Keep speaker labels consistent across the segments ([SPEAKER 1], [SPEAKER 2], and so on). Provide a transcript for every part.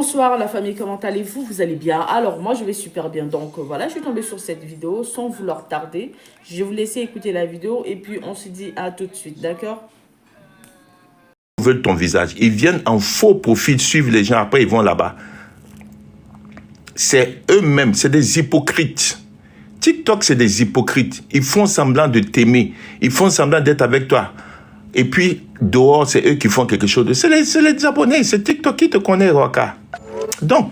[SPEAKER 1] Bonsoir la famille, comment allez-vous? Vous allez bien? Alors moi je vais super bien. Donc voilà, je suis tombée sur cette vidéo sans vouloir tarder. Je vais vous laisser écouter la vidéo et puis on se dit à tout de suite, d'accord?
[SPEAKER 2] Ils veulent ton visage. Ils viennent en faux profil suivre les gens, après ils vont là-bas. C'est eux-mêmes, c'est des hypocrites. TikTok, c'est des hypocrites. Ils font semblant de t'aimer. Ils font semblant d'être avec toi. Et puis, dehors, c'est eux qui font quelque chose. C'est les abonnés, c'est TikTok qui te connaît, Waka. Donc,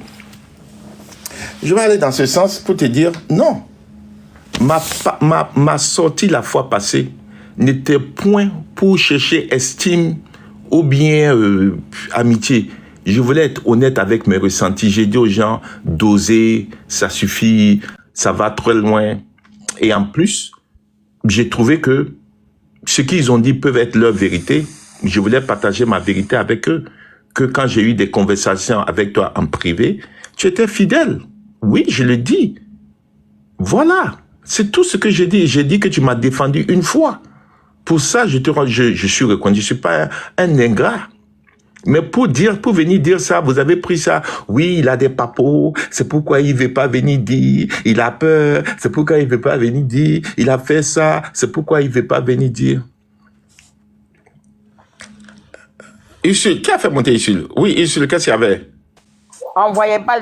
[SPEAKER 2] je vais aller dans ce sens pour te dire, non. Ma sortie la fois passée n'était point pour chercher estime ou bien amitié. Je voulais être honnête avec mes ressentis. J'ai dit aux gens, d'oser, ça suffit, ça va très loin. Et en plus, j'ai trouvé que ce qu'ils ont dit peuvent être leur vérité. Je voulais partager ma vérité avec eux. Que quand j'ai eu des conversations avec toi en privé, tu étais fidèle. Oui, je le dis. Voilà. C'est tout ce que j'ai dit. J'ai dit que tu m'as défendu une fois. Pour ça, je suis reconnu. Je ne suis pas un ingrat. Mais pour venir dire ça, vous avez pris ça. Oui, il a des papos. C'est pourquoi il ne veut pas venir dire. Il a peur. C'est pourquoi il ne veut pas venir dire. Il a fait ça. C'est pourquoi il ne veut pas venir dire. Usul, qui a fait monter Usul? Oui, Usul, qu'est-ce qu'il y avait?
[SPEAKER 3] On voyait pas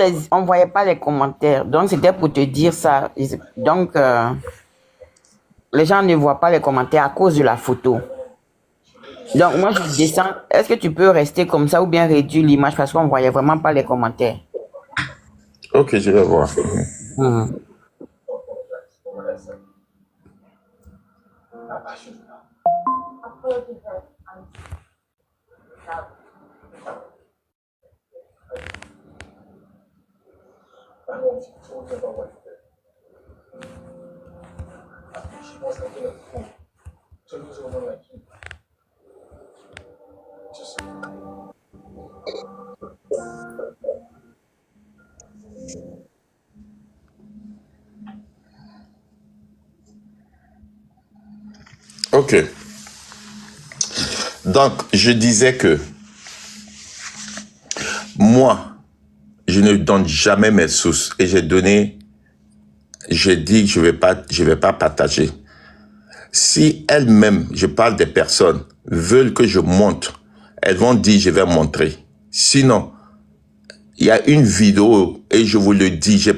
[SPEAKER 3] les commentaires. Donc, c'était pour te dire ça. Donc, les gens ne voient pas les commentaires à cause de la photo. Donc, moi, je descends. Est-ce que tu peux rester comme ça ou bien réduire l'image parce qu'on voyait vraiment pas les commentaires?
[SPEAKER 2] Ok, je vais voir. Ok. Donc, je disais que moi, je ne donne jamais mes sources et j'ai dit que je vais pas partager. Si elles-mêmes, je parle des personnes, veulent que je montre, elles vont dire je vais montrer. Sinon, il y a une vidéo et je vous le dis, je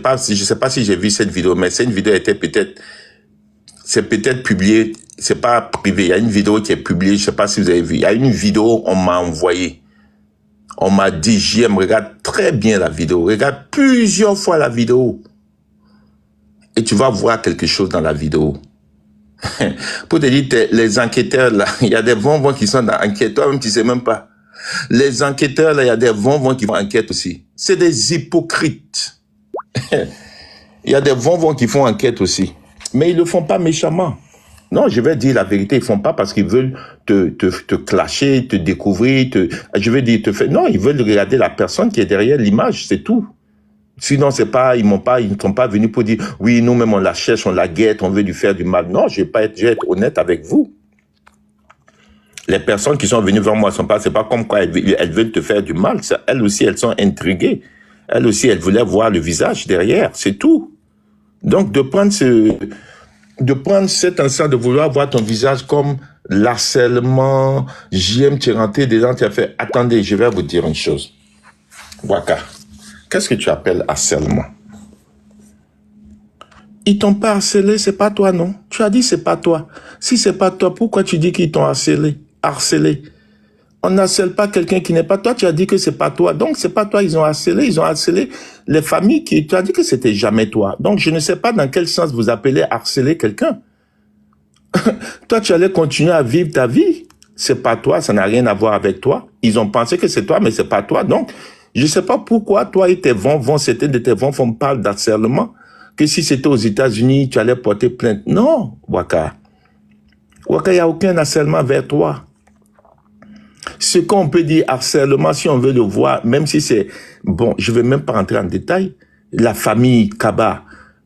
[SPEAKER 2] sais pas si j'ai vu cette vidéo, mais cette vidéo c'est peut-être publié, c'est pas privé. Il y a une vidéo qui est publiée, je sais pas si vous avez vu. Il y a une vidéo, on m'a envoyé. On m'a dit, JM, regarde très bien la vidéo. Regarde plusieurs fois la vidéo. Et tu vas voir quelque chose dans la vidéo. Pour te dire, les enquêteurs, là, il y a des bonbons qui sont dans l'enquête. Toi-même, tu sais même pas. Les enquêteurs, là, il y a des bonbons qui font enquête aussi. C'est des hypocrites. Il y a des bonbons qui font enquête aussi. Mais ils le font pas méchamment. Non, je vais dire la vérité, ils font pas parce qu'ils veulent te clasher, te découvrir, je vais dire, te faire. Non, ils veulent regarder la personne qui est derrière l'image, c'est tout. Sinon, c'est pas, ils ne sont pas venus pour dire, oui, nous-mêmes, on la cherche, on la guette, on veut lui faire du mal. Non, je vais être honnête avec vous. Les personnes qui sont venues vers moi c'est pas comme quoi elles veulent te faire du mal. Elles aussi, elles sont intriguées. Elles aussi, elles voulaient voir le visage derrière, c'est tout. Donc, de prendre cet instant de vouloir voir ton visage comme l'harcèlement, JM, tu es rentré dedans, tu as fait, attendez, je vais vous dire une chose. Waka, qu'est-ce que tu appelles harcèlement? Ils t'ont pas harcelé, c'est pas toi, non? Tu as dit c'est pas toi. Si c'est pas toi, pourquoi tu dis qu'ils t'ont harcelé? On n'harcèle pas quelqu'un qui n'est pas toi, tu as dit que c'est pas toi. Donc, c'est pas toi, ils ont harcelé les familles qui, tu as dit que c'était jamais toi. Donc, je ne sais pas dans quel sens vous appelez harceler quelqu'un. Toi, tu allais continuer à vivre ta vie. C'est pas toi, ça n'a rien à voir avec toi. Ils ont pensé que c'est toi, mais c'est pas toi. Donc, je sais pas pourquoi toi et tes c'était de tes on parle d'harcèlement. Que si c'était aux États-Unis, tu allais porter plainte. Non, Waka. Waka, il n'y a aucun harcèlement vers toi. Ce qu'on peut dire harcèlement, si on veut le voir, même si c'est... Bon, je ne vais même pas rentrer en détail. La famille Kaba,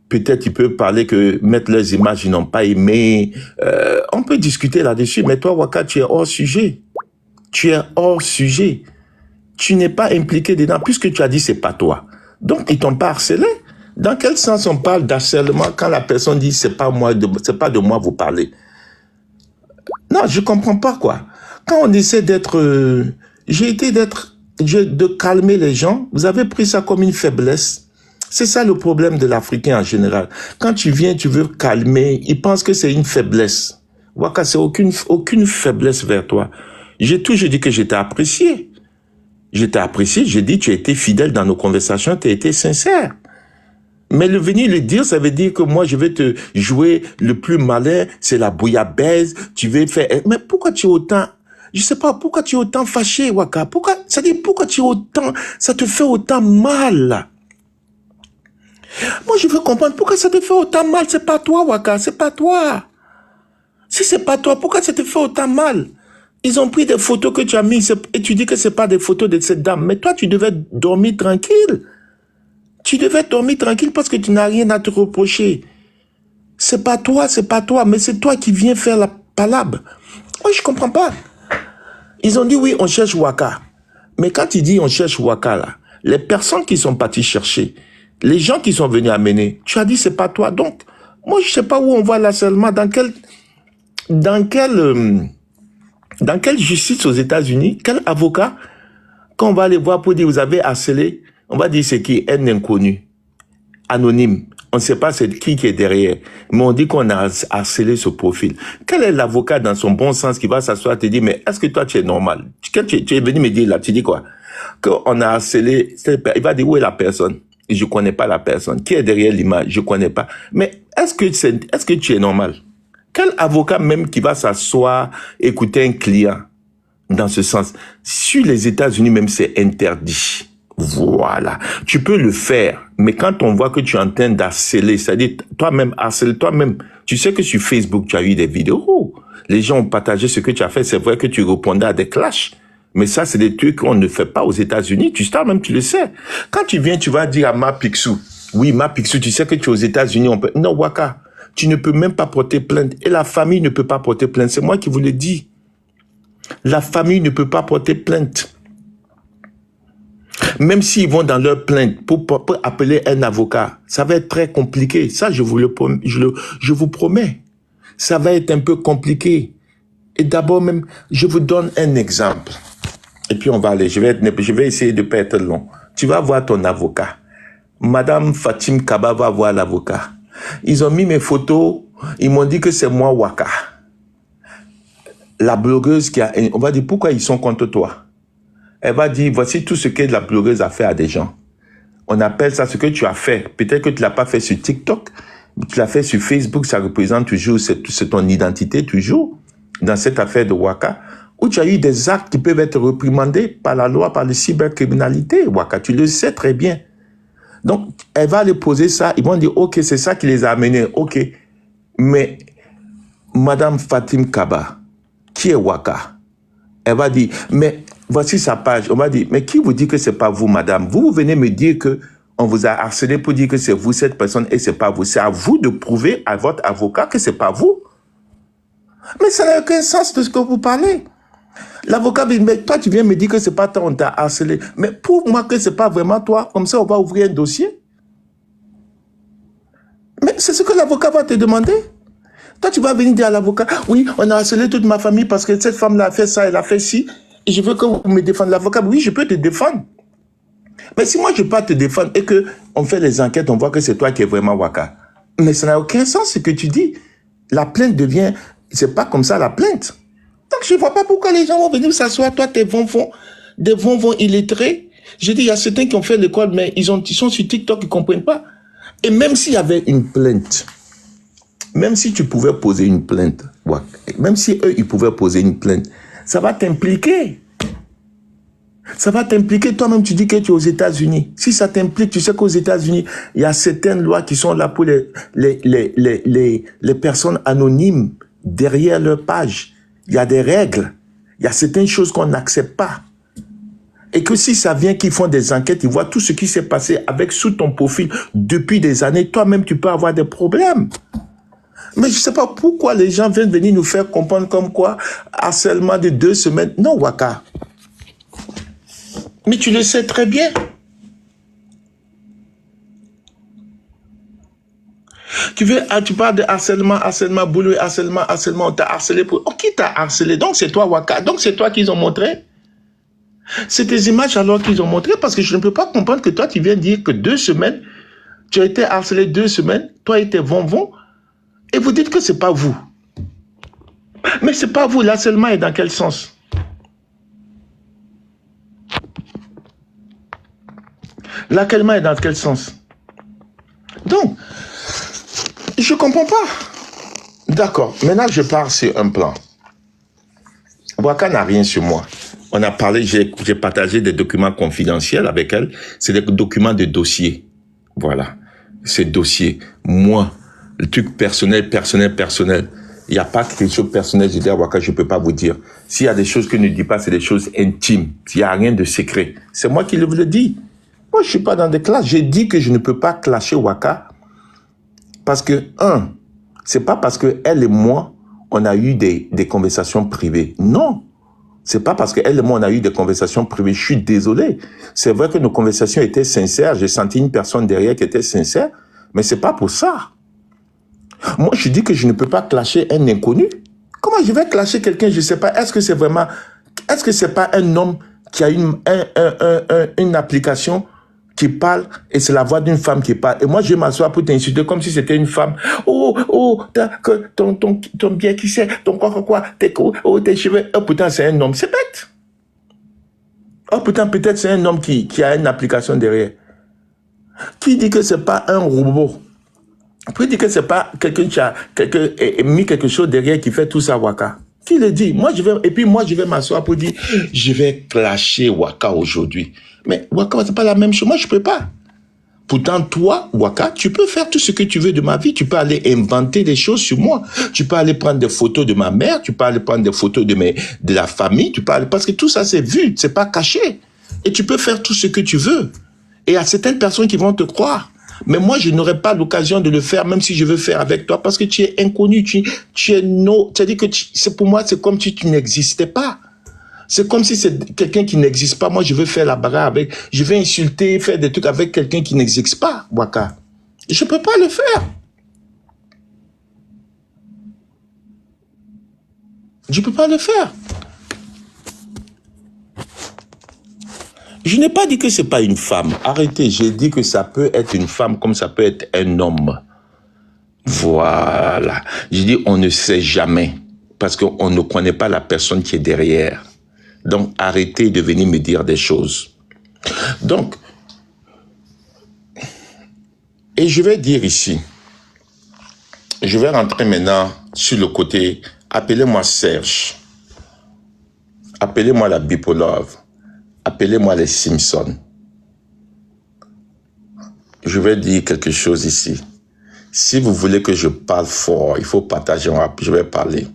[SPEAKER 2] peut-être il peut parler que mettre leurs images, ils n'ont pas aimé. On peut discuter là-dessus, mais toi, Waka, tu es hors sujet. Tu es hors sujet. Tu n'es pas impliqué dedans, puisque tu as dit c'est pas toi. Donc, ils t'ont pas harcelé. Dans quel sens on parle d'harcèlement quand la personne dit c'est pas moi, c'est pas de moi vous parlez? Non, je comprends pas quoi. Quand on essaie d'être, de calmer les gens, vous avez pris ça comme une faiblesse. C'est ça le problème de l'Africain en général. Quand tu viens, tu veux calmer, ils pensent que c'est une faiblesse. Waka, c'est aucune faiblesse vers toi. J'ai toujours dit que j'étais apprécié. J'étais apprécié, j'ai dit tu as été fidèle dans nos conversations, tu as été sincère. Mais le venir le dire, ça veut dire que moi, je vais te jouer le plus malin, c'est la bouillabaisse, tu veux faire... Mais pourquoi tu es autant... Je sais pas, pourquoi tu es autant fâché, Waka? Pourquoi tu es autant... Ça te fait autant mal. Moi, je veux comprendre pourquoi ça te fait autant mal. C'est pas toi, Waka, c'est pas toi. Si c'est pas toi, pourquoi ça te fait autant mal? Ils ont pris des photos que tu as mises et tu dis que c'est pas des photos de cette dame. Mais toi, tu devais dormir tranquille. Tu devais dormir tranquille parce que tu n'as rien à te reprocher. C'est pas toi, mais c'est toi qui viens faire la palabre. Moi, je comprends pas. Ils ont dit oui, on cherche Waka. Mais quand il dit on cherche Waka, là, les personnes qui sont parties chercher, les gens qui sont venus amener, tu as dit c'est pas toi. Donc, moi, je sais pas où on voit l'harcèlement, dans quelle justice aux États-Unis, quel avocat, quand on va aller voir pour dire vous avez harcelé, on va dire c'est qui? Un inconnu, anonyme. On ne sait pas c'est qui est derrière. Mais on dit qu'on a harcelé ce profil. Quel est l'avocat dans son bon sens qui va s'asseoir et te dire, mais est-ce que toi tu es normal? Quand tu es venu me dire là, tu dis quoi? Qu'on a harcelé, il va dire où est la personne? Je ne connais pas la personne. Qui est derrière l'image? Je ne connais pas. Mais est-ce que tu es normal? Quel avocat même qui va s'asseoir, écouter un client dans ce sens? Sur les États-Unis même, c'est interdit. Voilà. Tu peux le faire, mais quand on voit que tu es en train d'harceler, c'est-à-dire toi-même, harceler toi-même, tu sais que sur Facebook, tu as eu des vidéos. Les gens ont partagé ce que tu as fait. C'est vrai que tu répondais à des clashs. Mais ça, c'est des trucs qu'on ne fait pas aux États-Unis. Tu sais, même tu le sais. Quand tu viens, tu vas dire à Ma Picsou, oui, Ma Picsou, tu sais que tu es aux États-Unis, on peut... Non, Waka, tu ne peux même pas porter plainte. Et la famille ne peut pas porter plainte. C'est moi qui vous le dis. La famille ne peut pas porter plainte. Même s'ils vont dans leur plainte pour appeler un avocat, ça va être très compliqué. Ça, je vous promets. Ça va être un peu compliqué. Et d'abord même, je vous donne un exemple. Et puis on va aller, je vais essayer de ne pas être long. Tu vas voir ton avocat. Madame Fatim Kaba va voir l'avocat. Ils ont mis mes photos, ils m'ont dit que c'est moi Waka. La blogueuse on va dire pourquoi ils sont contre toi. Elle va dire voici tout ce que la blogueuse a fait à des gens. On appelle ça ce que tu as fait. Peut-être que tu l'as pas fait sur TikTok, tu l'as fait sur Facebook, ça représente toujours, c'est ton identité toujours, dans cette affaire de Waka, où tu as eu des actes qui peuvent être réprimandés par la loi, par la cybercriminalité, Waka, tu le sais très bien. Donc, elle va aller poser ça, ils vont dire, ok, c'est ça qui les a amenés, ok. Mais, Madame Fatim Kaba, qui est Waka? Elle va dire, mais voici sa page. On va dire, mais qui vous dit que c'est pas vous, madame? Vous venez me dire que on vous a harcelé pour dire que c'est vous, cette personne, et c'est pas vous. C'est à vous de prouver à votre avocat que c'est pas vous. Mais ça n'a aucun sens de ce que vous parlez. L'avocat dit, mais toi, tu viens me dire que c'est pas toi, on t'a harcelé. Mais prouve-moi que c'est pas vraiment toi. Comme ça, on va ouvrir un dossier. Mais c'est ce que l'avocat va te demander. Toi, tu vas venir dire à l'avocat, oui, on a harcelé toute ma famille parce que cette femme-là a fait ça, elle a fait ci, et je veux que vous me défendez. L'avocat, oui, je peux te défendre. Mais si moi, je ne peux pas te défendre et qu'on fait les enquêtes, on voit que c'est toi qui es vraiment Waka. Mais ça n'a aucun sens ce que tu dis. La plainte devient, c'est pas comme ça la plainte. Donc, je ne vois pas pourquoi les gens vont venir s'asseoir, toi, des vonvons illettrés. Je dis, il y a certains qui ont fait l'école, mais ils sont sur TikTok, ils ne comprennent pas. Et même s'il y avait une plainte, même si tu pouvais poser une plainte, même si eux, ils pouvaient poser une plainte, ça va t'impliquer. Ça va t'impliquer. Toi-même, tu dis que tu es aux États-Unis. Si ça t'implique, tu sais qu'aux États-Unis, il y a certaines lois qui sont là pour les personnes anonymes derrière leur page. Il y a des règles. Il y a certaines choses qu'on n'accepte pas. Et que si ça vient qu'ils font des enquêtes, ils voient tout ce qui s'est passé avec sous ton profil depuis des années, toi-même, tu peux avoir des problèmes. Mais je ne sais pas pourquoi les gens viennent venir nous faire comprendre comme quoi harcèlement de 2 semaines. Non, Waka. Mais tu le sais très bien. Tu parles de harcèlement, boulot, harcèlement, on t'a harcelé pour... Oh, qui t'a harcelé? Donc c'est toi, Waka. Donc c'est toi qu'ils ont montré. C'est tes images alors qu'ils ont montré, parce que je ne peux pas comprendre que toi, tu viens dire que 2 semaines, tu as été harcelé 2 semaines, toi et tes vonvons, et vous dites que c'est pas vous. Mais c'est pas vous, l'harcèlement est dans quel sens? L'harcèlement est dans quel sens? Donc, je comprends pas. D'accord, maintenant je pars sur un plan. Waka n'a rien sur moi. On a parlé, j'ai partagé des documents confidentiels avec elle. C'est des documents de dossier. Voilà. Ces dossiers. Moi, le truc personnel. Il n'y a pas quelque chose de personnel. Je dis à Waka, je ne peux pas vous dire. S'il y a des choses que je ne dis pas, c'est des choses intimes. Il n'y a rien de secret. C'est moi qui le dis. Moi, je ne suis pas dans des classes. J'ai dit que je ne peux pas clasher Waka. Parce que, c'est pas parce que elle et moi, on a eu des conversations privées. Non. C'est pas parce qu'elle et moi, on a eu des conversations privées. Je suis désolé. C'est vrai que nos conversations étaient sincères. J'ai senti une personne derrière qui était sincère. Mais c'est pas pour ça. Moi, je dis que je ne peux pas clasher un inconnu. Comment je vais clasher quelqu'un? Je sais pas. Est-ce que c'est pas un homme qui a une application qui parle et c'est la voix d'une femme qui parle. Et moi, je vais m'asseoir pour t'insulter comme si c'était une femme. Ton bien qui sait, ton quoi, tes cheveux. Oh, putain, c'est un homme. C'est bête. Oh, putain, peut-être c'est un homme qui a une application derrière. Qui dit que c'est pas un robot? Qui dit que c'est pas quelqu'un qui a mis quelque chose derrière qui fait tout ça, Waka? Qui le dit? Moi, je vais m'asseoir pour dire, je vais clasher Waka aujourd'hui. Mais Waka, c'est pas la même chose. Moi, je peux pas. Pourtant, toi, Waka, tu peux faire tout ce que tu veux de ma vie. Tu peux aller inventer des choses sur moi. Tu peux aller prendre des photos de ma mère. Tu peux aller prendre des photos de la famille. Tu peux aller, parce que tout ça, c'est vu. C'est pas caché. Et tu peux faire tout ce que tu veux. Et il y a certaines personnes qui vont te croire. Mais moi, je n'aurai pas l'occasion de le faire, même si je veux faire avec toi, parce que tu es inconnu, tu es no. C'est-à-dire que pour moi, c'est comme si tu n'existais pas. C'est comme si c'est quelqu'un qui n'existe pas. Moi, je veux faire la bagarre avec, je vais insulter, faire des trucs avec quelqu'un qui n'existe pas, Waka. Je peux pas le faire. Je peux pas le faire. Je n'ai pas dit que c'est pas une femme. Arrêtez, j'ai dit que ça peut être une femme comme ça peut être un homme. Voilà. Je dis on ne sait jamais parce qu'on ne connaît pas la personne qui est derrière. Donc arrêtez de venir me dire des choses. Donc, et je vais dire ici, je vais rentrer maintenant sur le côté, appelez-moi Serge, appelez-moi la Bipolove. Appelez-moi les Simpsons. Je vais dire quelque chose ici. Si vous voulez que je parle fort, il faut partager. Je vais parler.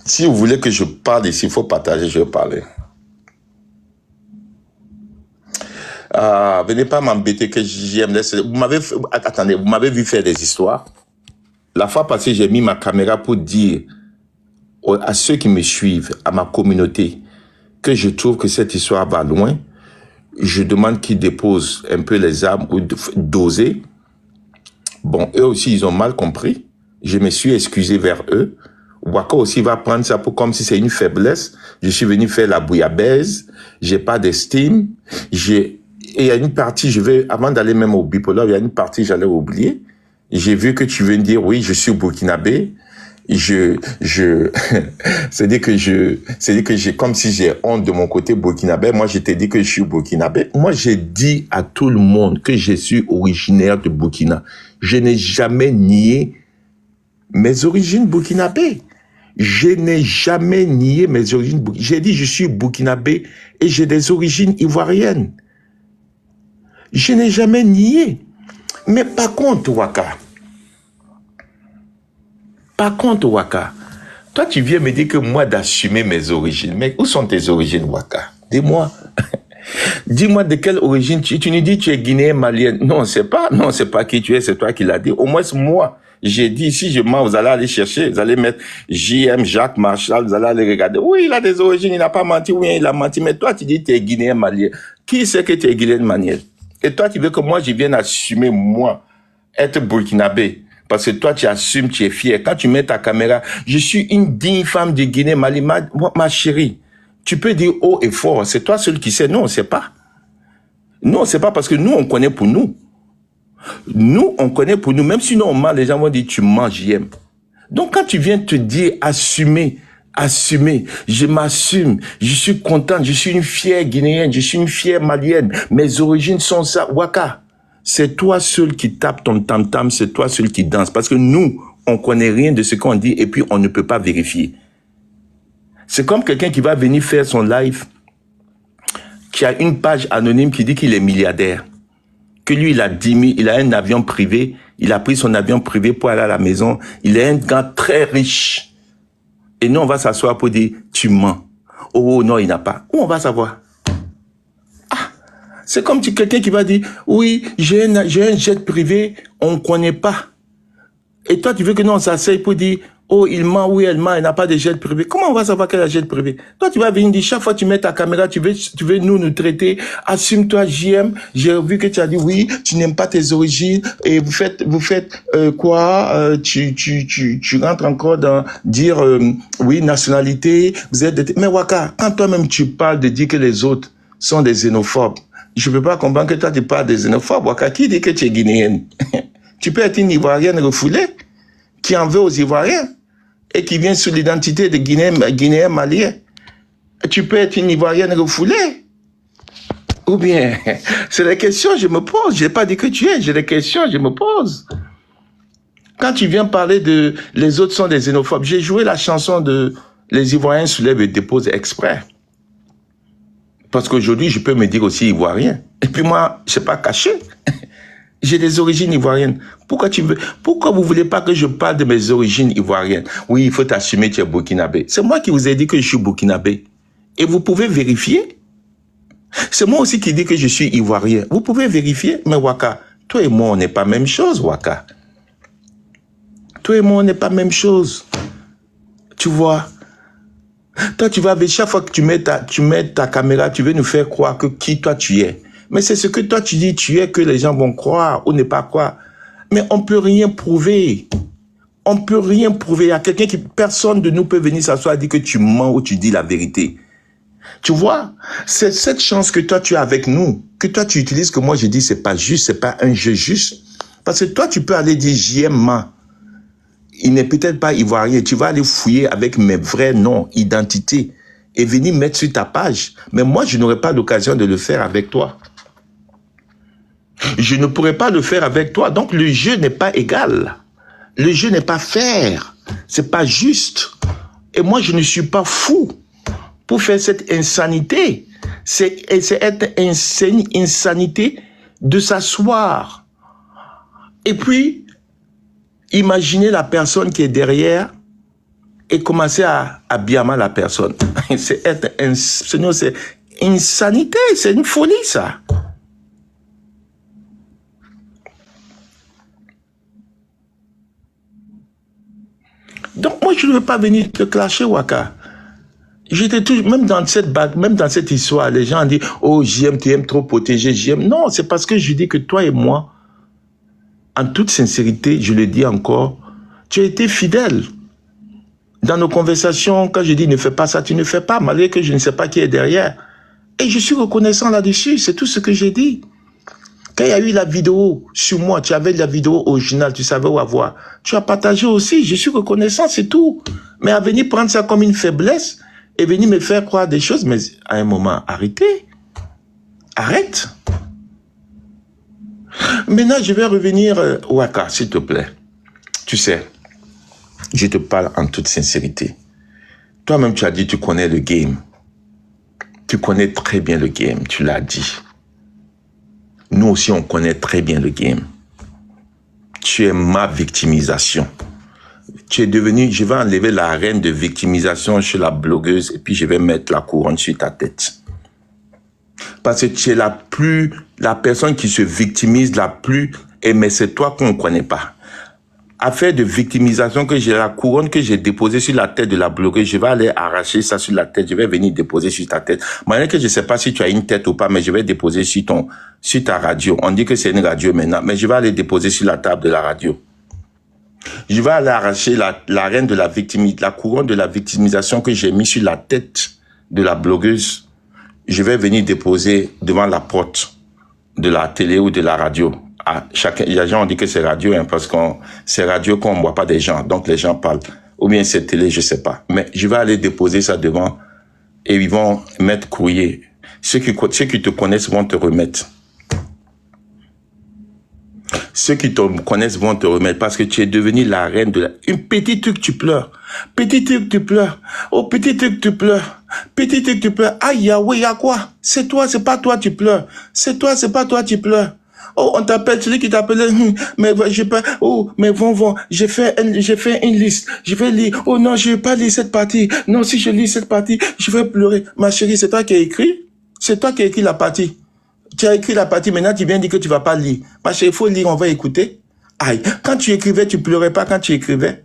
[SPEAKER 2] Si vous voulez que je parle ici, il faut partager, je vais parler. Venez pas m'embêter que j'aime. Attendez, vous m'avez vu faire des histoires. La fois passée, j'ai mis ma caméra pour dire à ceux qui me suivent, à ma communauté, que je trouve que cette histoire va loin. Je demande qu'ils déposent un peu les armes ou doser. Bon, eux aussi, ils ont mal compris. Je me suis excusé vers eux. Waka aussi va prendre ça pour comme si c'est une faiblesse. Je suis venu faire la bouillabaisse. J'ai pas d'estime. Et il y a une partie, avant d'aller même au bipolaire, il y a une partie, j'allais oublier. J'ai vu que tu veux me dire, oui, je suis burkinabé. C'est-à-dire que j'ai, comme si j'ai honte de mon côté burkinabé. Moi, je t'ai dit que je suis burkinabé. Moi, j'ai dit à tout le monde que je suis originaire de Burkina. Je n'ai jamais nié mes origines burkinabé. Je n'ai jamais nié mes origines. J'ai dit je suis burkinabé et j'ai des origines ivoiriennes. Je n'ai jamais nié. Mais par contre, Waka, toi, tu viens me dire que moi d'assumer mes origines. Mais où sont tes origines, Waka? Dis-moi. Dis-moi de quelle origine tu nous dis que tu es guinéen, malien. Non, c'est pas qui tu es, c'est toi qui l'as dit. Au moins, moi, J'ai dit, si je mens, vous allez aller chercher, vous allez mettre JM, Jacques Marshall, vous allez aller regarder. Oui, il a des origines, il n'a pas menti, oui, il a menti. Mais toi, tu dis que tu es Guinéen malien. Qui sait que tu es Guinéen malien? Et toi, tu veux que moi, je vienne assumer, moi, être burkinabé? Parce que toi, tu assumes, tu es fier. Quand tu mets ta caméra, je suis une digne femme de Guinée, Mali, ma chérie. Tu peux dire haut et fort. C'est toi seul qui sais. Nous, on ne sait pas. Nous, on ne sait pas parce que nous, on connaît pour nous. Nous, on connaît pour nous. Même si nous, on ment, les gens vont dire, tu mens, j'aime. Donc, quand tu viens te dire, assumer, je m'assume, je suis contente, je suis une fière Guinéenne, je suis une fière Malienne, mes origines sont ça, Waka. C'est toi seul qui tape ton tam-tam, c'est toi seul qui danse. Parce que nous, on connaît rien de ce qu'on dit et puis on ne peut pas vérifier. C'est comme quelqu'un qui va venir faire son live, qui a une page anonyme qui dit qu'il est milliardaire. Que lui, il a 10 000, il a un avion privé, il a pris son avion privé pour aller à la maison, il est un gars très riche. Et nous, on va s'asseoir pour dire, tu mens. Oh non, il n'a pas. Où on va savoir? C'est comme quelqu'un qui va dire, oui, j'ai un jet privé, on ne connaît pas. Et toi, tu veux que nous, on s'asseye pour dire, oh, il ment, oui, elle ment, elle n'a pas de jet privé. Comment on va savoir qu'elle a un jet privé? Toi, tu vas venir dire, chaque fois que tu mets ta caméra, tu veux nous traiter, assume-toi, JM, j'ai vu que tu as dit, oui, tu n'aimes pas tes origines, et vous faites quoi? Tu rentres encore dans dire, oui, nationalité, vous êtes mais Waka, quand toi-même tu parles de dire que les autres sont des xénophobes, je ne peux pas comprendre que toi, tu parles des xénophobes. Waka, qui dit que tu es guinéenne? Tu peux être une Ivoirienne refoulée qui en veut aux Ivoiriens et qui vient sous l'identité de Guinéen malien. Tu peux être une Ivoirienne refoulée. Ou bien, c'est des questions que je me pose. Je n'ai pas dit que tu es, j'ai des questions que je me pose. Quand tu viens parler de les autres sont des xénophobes, j'ai joué la chanson de Les Ivoiriens soulèvent et déposent exprès. Parce qu'aujourd'hui, je peux me dire aussi ivoirien. Et puis moi, je ne sais pas caché. J'ai des origines ivoiriennes. Pourquoi vous voulez pas que je parle de mes origines ivoiriennes? Oui, il faut t'assumer que tu es burkinabé. C'est moi qui vous ai dit que je suis burkinabé. Et vous pouvez vérifier. C'est moi aussi qui dis que je suis ivoirien. Vous pouvez vérifier. Mais Waka, toi et moi, on n'est pas même chose, Waka. Toi et moi, on n'est pas même chose. Tu vois? Toi, tu vas, chaque fois que tu mets ta caméra, tu veux nous faire croire que qui toi tu es. Mais c'est ce que toi tu dis tu es que les gens vont croire ou ne pas croire. Mais on peut rien prouver. On peut rien prouver. Il y a quelqu'un personne de nous peut venir s'asseoir et dire que tu mens ou tu dis la vérité. Tu vois, c'est cette chance que toi tu as avec nous, que toi tu utilises, que moi je dis c'est pas juste, c'est pas un jeu juste. Parce que toi tu peux aller dire JM ment. Il n'est peut-être pas ivoirien. Tu vas aller fouiller avec mes vrais noms, identité, et venir mettre sur ta page. Mais moi, je n'aurai pas l'occasion de le faire avec toi. Je ne pourrai pas le faire avec toi. Donc, le jeu n'est pas égal. Le jeu n'est pas fair. C'est pas juste. Et moi, je ne suis pas fou pour faire cette insanité. C'est être insanité de s'asseoir. Et puis, imaginez la personne qui est derrière et commencer à bien mal la personne. C'est insanité, c'est une folie ça. Donc moi je ne veux pas venir te clasher, Waka. J'étais toujours, même dans cette histoire, les gens disent oh JM, tu aimes trop protéger JM. Non, c'est parce que je dis que toi et moi, en toute sincérité, je le dis encore, tu as été fidèle. Dans nos conversations, quand je dis ne fais pas ça, tu ne fais pas, malgré que je ne sais pas qui est derrière. Et je suis reconnaissant là-dessus, c'est tout ce que j'ai dit. Quand il y a eu la vidéo sur moi, tu avais la vidéo originale, tu savais où avoir. Tu as partagé aussi, je suis reconnaissant, c'est tout. Mais à venir prendre ça comme une faiblesse et venir me faire croire des choses, mais à un moment, arrêtez. Arrête. Maintenant, je vais revenir, Waka, s'il te plaît. Tu sais, je te parle en toute sincérité. Toi-même, tu as dit, tu connais le game. Tu connais très bien le game, tu l'as dit. Nous aussi, on connaît très bien le game. Tu es ma victimisation. Tu es devenu, je vais enlever la reine de victimisation chez la blogueuse et puis je vais mettre la couronne sur ta tête. Parce que tu es la personne qui se victimise la plus, mais c'est toi qu'on ne connaît pas. affaire de victimisation que j'ai, la couronne que j'ai déposée sur la tête de la blogueuse, je vais aller arracher ça sur la tête, je vais venir déposer sur ta tête. Malgré que je sais pas si tu as une tête ou pas, mais je vais déposer sur ta radio. On dit que c'est une radio maintenant, mais je vais aller déposer sur la table de la radio. Je vais aller arracher la reine de la couronne de la victimisation que j'ai mis sur la tête de la blogueuse. Je vais venir déposer devant la porte de la télé ou de la radio. Les gens ont dit que c'est radio, hein, parce que c'est radio qu'on ne voit pas des gens, donc les gens parlent. Ou bien c'est télé, je sais pas. Mais je vais aller déposer ça devant et ils vont mettre courrier. Ceux qui te connaissent vont te remettre. Ceux qui te connaissent vont te remettre parce que tu es devenu la reine de une petite truc, tu pleures. Petit truc, tu pleures. Oh, petit truc, tu pleures. Petit truc, tu pleures. Aïe, Yahweh, y'a quoi? C'est toi, c'est pas toi, tu pleures. C'est toi, c'est pas toi, tu pleures. Oh, on t'appelle, celui qui t'appelait, mais j'ai pas, oh, mais bon, j'ai fait une liste, je vais lire, oh non, je vais pas lire cette partie, non, si je lis cette partie, je vais pleurer. Ma chérie, c'est toi qui as écrit? C'est toi qui as écrit la partie. Tu as écrit la partie, maintenant tu viens dire que tu vas pas lire. Ma chérie, il faut lire, on va écouter. Aïe, quand tu écrivais, tu pleurais pas quand tu écrivais.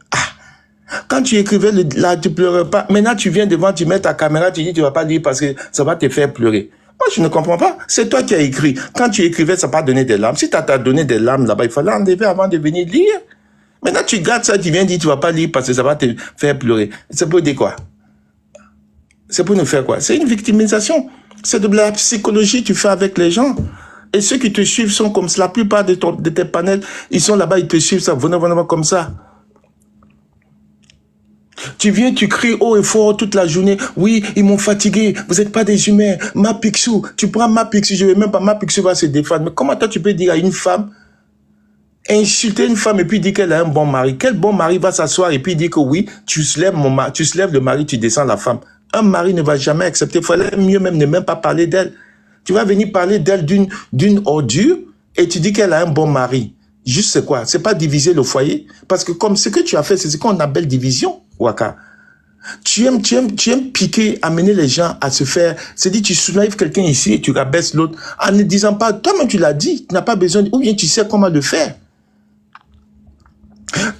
[SPEAKER 2] Quand tu écrivais, là, tu pleurais pas. Maintenant, tu viens devant, tu mets ta caméra, tu dis tu vas pas lire parce que ça va te faire pleurer. Moi, je ne comprends pas. C'est toi qui as écrit. Quand tu écrivais, ça n'a pas donné des larmes. Si tu as donné des larmes là-bas, il fallait enlever avant de venir lire. Maintenant, tu gardes ça, tu viens dire tu vas pas lire parce que ça va te faire pleurer. C'est pour dire quoi? C'est pour nous faire quoi? C'est une victimisation. C'est de la psychologie que tu fais avec les gens. Et ceux qui te suivent sont comme ça. La plupart de tes panels, ils sont là-bas, ils te suivent ça. Venez comme ça. Tu viens, tu cries haut et fort toute la journée. Oui, ils m'ont fatigué. Vous n'êtes pas des humains. Ma Picsou, tu prends ma Picsou. Je ne vais même pas. Ma Picsou va se défendre. Mais comment toi tu peux dire à une femme, insulter une femme et puis dire qu'elle a un bon mari? Quel bon mari va s'asseoir et puis dire que oui, tu soulèves le mari, tu descends la femme? Un mari ne va jamais accepter. Il fallait mieux même ne même pas parler d'elle. Tu vas venir parler d'elle d'une ordure et tu dis qu'elle a un bon mari. Juste c'est quoi? C'est pas diviser le foyer? Parce que comme ce que tu as fait, c'est ce qu'on appelle division, Waka. Tu aimes piquer, amener les gens à se faire. C'est-à-dire, tu soulèves quelqu'un ici et tu rabaisses l'autre en ne disant pas, toi-même tu l'as dit, tu n'as pas besoin, ou bien tu sais comment le faire.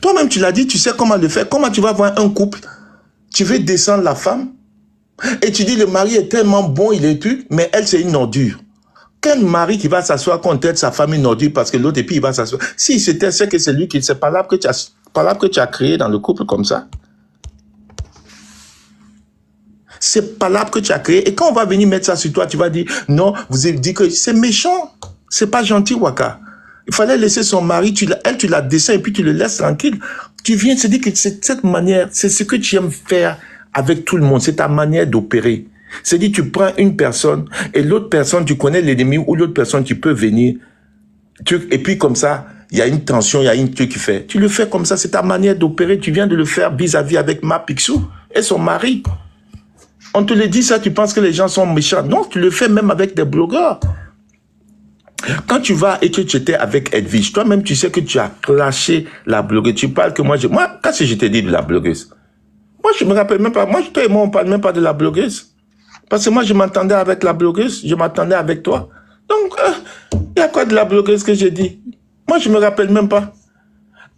[SPEAKER 2] Toi-même tu l'as dit, tu sais comment le faire. Comment tu vas voir un couple, tu veux descendre la femme, et tu dis le mari est tellement bon, il est tout, mais elle c'est une ordure. Quel mari qui va s'asseoir contre elle, sa femme une ordure parce que l'autre et puis il va s'asseoir. Si c'était ce que c'est lui qui, c'est pas là que tu as créé dans le couple comme ça. C'est pas là que tu as créé. Et quand on va venir mettre ça sur toi, tu vas dire non, vous avez dit que c'est méchant, c'est pas gentil, Waka. Il fallait laisser son mari, tu la descends et puis tu le laisses tranquille. Tu viens te dire que c'est cette manière, c'est ce que tu aimes faire avec tout le monde, c'est ta manière d'opérer. C'est-à-dire, tu prends une personne et l'autre personne, tu connais l'ennemi ou l'autre personne, tu peux venir. Et puis comme ça, il y a une tension, il y a une truc qui fait. Tu le fais comme ça, c'est ta manière d'opérer. Tu viens de le faire vis-à-vis avec Ma Picsou et son mari. On te le dit ça, tu penses que les gens sont méchants. Non, tu le fais même avec des blogueurs. Quand tu vas et que tu étais avec Edwige, toi-même, tu sais que tu as clashé la blogueuse. Tu parles que moi, quand je t'ai dit de la blogueuse, moi, je me rappelle même pas. Moi, toi et moi, on parle même pas de la blogueuse. Parce que moi, je m'entendais avec la blogueuse, je m'entendais avec toi. Donc, il y a quoi de la blogueuse que j'ai dit? Moi, je me rappelle même pas.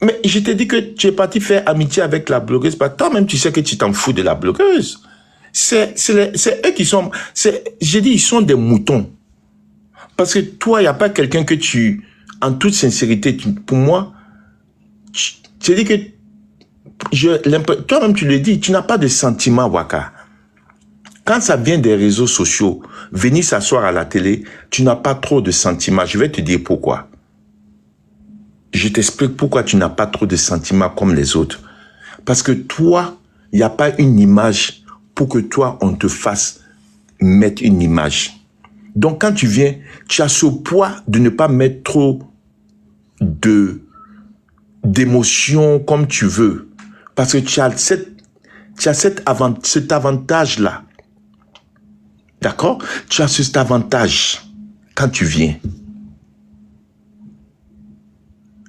[SPEAKER 2] Mais je t'ai dit que tu es parti faire amitié avec la blogueuse. Parce que toi-même, tu sais que tu t'en fous de la blogueuse. C'est eux qui sont... J'ai dit, ils sont des moutons. Parce que toi, il n'y a pas quelqu'un que tu... En toute sincérité, pour moi, j'ai dit que... Toi-même, tu le dis, tu n'as pas de sentiments, Waka. Quand ça vient des réseaux sociaux, venir s'asseoir à la télé, tu n'as pas trop de sentiments. Je vais te dire pourquoi. Je t'explique pourquoi tu n'as pas trop de sentiments comme les autres. Parce que toi, il n'y a pas une image pour que toi, on te fasse mettre une image. Donc, quand tu viens, tu as ce poids de ne pas mettre trop d'émotions comme tu veux. Parce que tu as cet avantage-là. D'accord? Tu as cet avantage quand tu viens.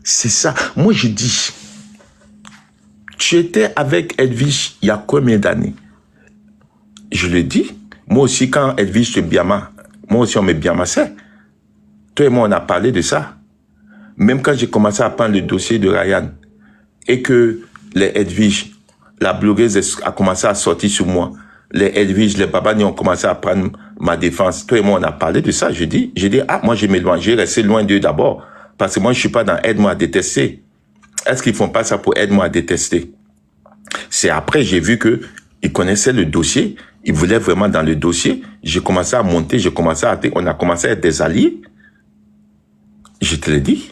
[SPEAKER 2] C'est ça. Moi, je dis, tu étais avec Edwige il y a combien d'années? Je le dis. Moi aussi, quand Edwige te biama, moi aussi, on me biamassait. Toi et moi, on a parlé de ça. Même quand j'ai commencé à prendre le dossier de Ryan, et que les Edwige, la blogueuse a commencé à sortir sur moi, les Edwige, les Babani ont commencé à prendre ma défense. Toi et moi, on a parlé de ça. J'ai dit, moi, je m'éloigne. J'ai resté loin d'eux d'abord. Parce que moi, je suis pas dans aide-moi à détester. Est-ce qu'ils font pas ça pour aide-moi à détester? C'est après, j'ai vu que ils connaissaient le dossier. Ils voulaient vraiment dans le dossier. J'ai commencé à monter, on a commencé à être des alliés. Je te l'ai dit.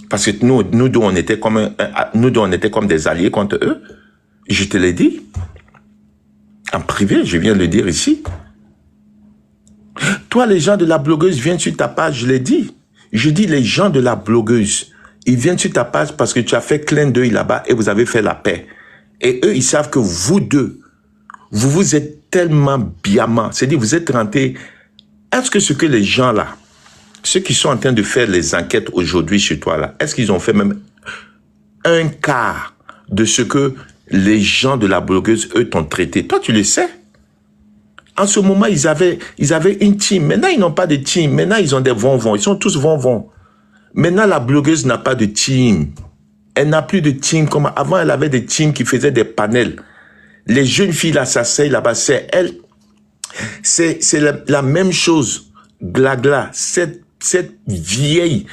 [SPEAKER 2] Parce que nous deux, on était comme des alliés contre eux. Je te l'ai dit. En privé, je viens de le dire ici. Toi, les gens de la blogueuse viennent sur ta page, je l'ai dit. Je dis les gens de la blogueuse, ils viennent sur ta page parce que tu as fait clin d'œil là-bas et vous avez fait la paix. Et eux, ils savent que vous deux, vous êtes tellement biamants. C'est-à-dire, vous êtes rentrés. Est-ce que ce que les gens là, ceux qui sont en train de faire les enquêtes aujourd'hui chez toi là, est-ce qu'ils ont fait même un quart de ce que les gens de la blogueuse, eux, t'ont traité? Toi, tu le sais. En ce moment, ils avaient une team. Maintenant, ils n'ont pas de team. Maintenant, ils ont des vont-vont. Ils sont tous vont-vont. Maintenant, la blogueuse n'a pas de team. Elle n'a plus de team. Comme avant, elle avait des teams qui faisaient des panels. Les jeunes filles là, s'asseyent là-bas. C'est elle. C'est la même chose. Glagla. Cette vieille.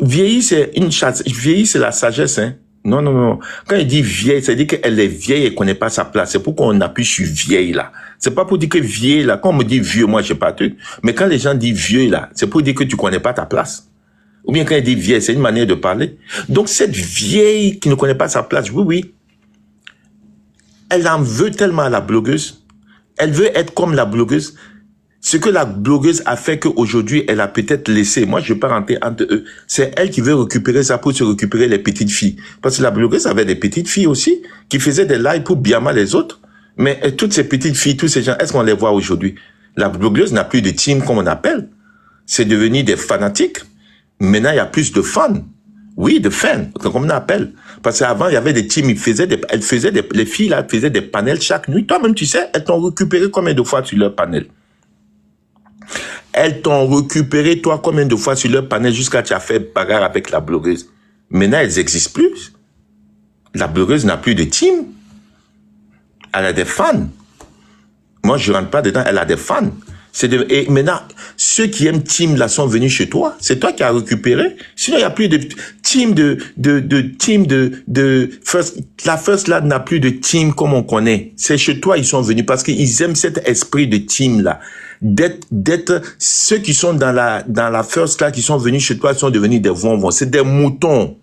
[SPEAKER 2] Vieille, c'est une chasse. Vieille, c'est la sagesse, hein. Non, non, non. Quand il dit vieille, ça veut dire qu'elle est vieille et connaît pas sa place. C'est pourquoi on appuie sur vieille, là. C'est pas pour dire que vieille, là. Quand on me dit vieux, moi, j'ai pas de truc. Mais quand les gens disent vieux, là, c'est pour dire que tu connais pas ta place. Ou bien quand il dit vieille, c'est une manière de parler. Donc, cette vieille qui ne connaît pas sa place, oui, oui. Elle en veut tellement à la blogueuse. Elle veut être comme la blogueuse. Ce que la blogueuse a fait qu'aujourd'hui, elle a peut-être laissé. Moi, je ne vais pas rentrer entre eux. C'est elle qui veut récupérer ça pour se récupérer les petites filles. Parce que la blogueuse avait des petites filles aussi qui faisaient des lives pour bien mal les autres. Mais toutes ces petites filles, tous ces gens, est-ce qu'on les voit aujourd'hui? La blogueuse n'a plus de team comme on appelle. C'est devenu des fanatiques. Maintenant, il y a plus de fans. Oui, de fans, comme on appelle. Parce qu'avant, il y avait des teams, les filles là faisaient des panels chaque nuit. Toi-même, tu sais, elles t'ont récupéré combien de fois sur leur panel? Elles t'ont récupéré, toi, combien de fois sur leur panel jusqu'à tu as fait bagarre avec la blogueuse. Maintenant, elles n'existent plus. La blogueuse n'a plus de team. Elle a des fans. Moi, je ne rentre pas dedans, elle a des fans. Et maintenant, ceux qui aiment team là sont venus chez toi. C'est toi qui as récupéré. Sinon, il n'y a plus de team la First là n'a plus de team comme on connaît. C'est chez toi, ils sont venus parce qu'ils aiment cet esprit de team là. D'être ceux qui sont dans la First là qui sont venus chez toi sont devenus des vont-vont. C'est des moutons.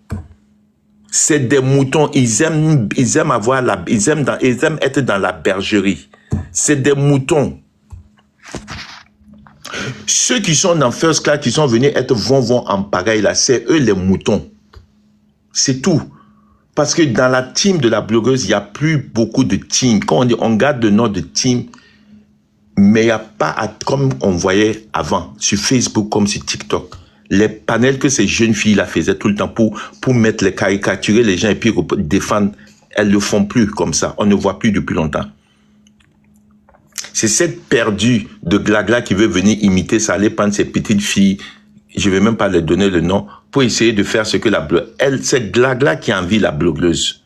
[SPEAKER 2] C'est des moutons. Ils aiment être dans la bergerie. C'est des moutons. Ceux qui sont dans First Class, qui sont venus être vont en pareil là, c'est eux les moutons. C'est tout. Parce que dans la team de la blogueuse, il n'y a plus beaucoup de team. Quand on dit, on garde le nom de team, mais il n'y a pas, comme on voyait avant, sur Facebook comme sur TikTok, les panels que ces jeunes filles-là faisaient tout le temps pour mettre les caricaturer les gens et puis défendre, elles ne le font plus comme ça. On ne voit plus depuis longtemps. C'est cette perdue de Glagla qui veut venir imiter ça, aller prendre ces petites filles, je ne vais même pas leur donner le nom, pour essayer de faire ce que la blogueuse... C'est Glagla qui envie la blogueuse.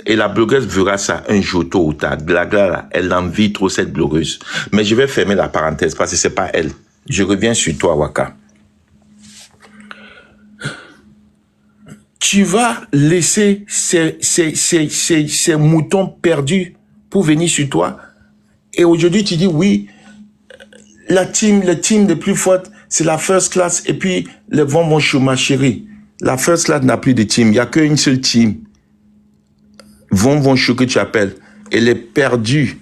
[SPEAKER 2] Et la blogueuse verra ça un jour tôt ou tard. Glagla, là, elle envie trop cette blogueuse. Mais je vais fermer la parenthèse parce que ce n'est pas elle. Je reviens sur toi, Waka. Tu vas laisser ces moutons perdus pour venir sur toi. Et aujourd'hui, tu dis, oui, le team le plus fort, c'est la First Class. Et puis, les vont chez ma chérie. La First Class n'a plus de team. Il n'y a qu'une seule team. Vont chez que tu appelles. Et les perdus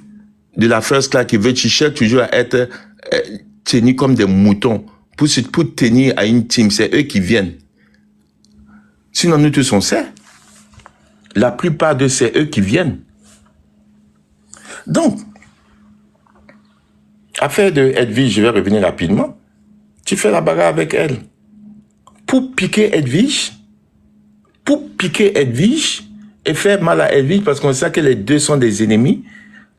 [SPEAKER 2] de la First Class qui veulent, tu cherches toujours à être tenus comme des moutons. Pour tenir à une team, c'est eux qui viennent. Sinon, nous tous on sait. La plupart de c'est eux qui viennent. Donc, affaire de Edwige, je vais revenir rapidement. Tu fais la bagarre avec elle. Pour piquer Edwige et faire mal à Edwige parce qu'on sait que les deux sont des ennemis.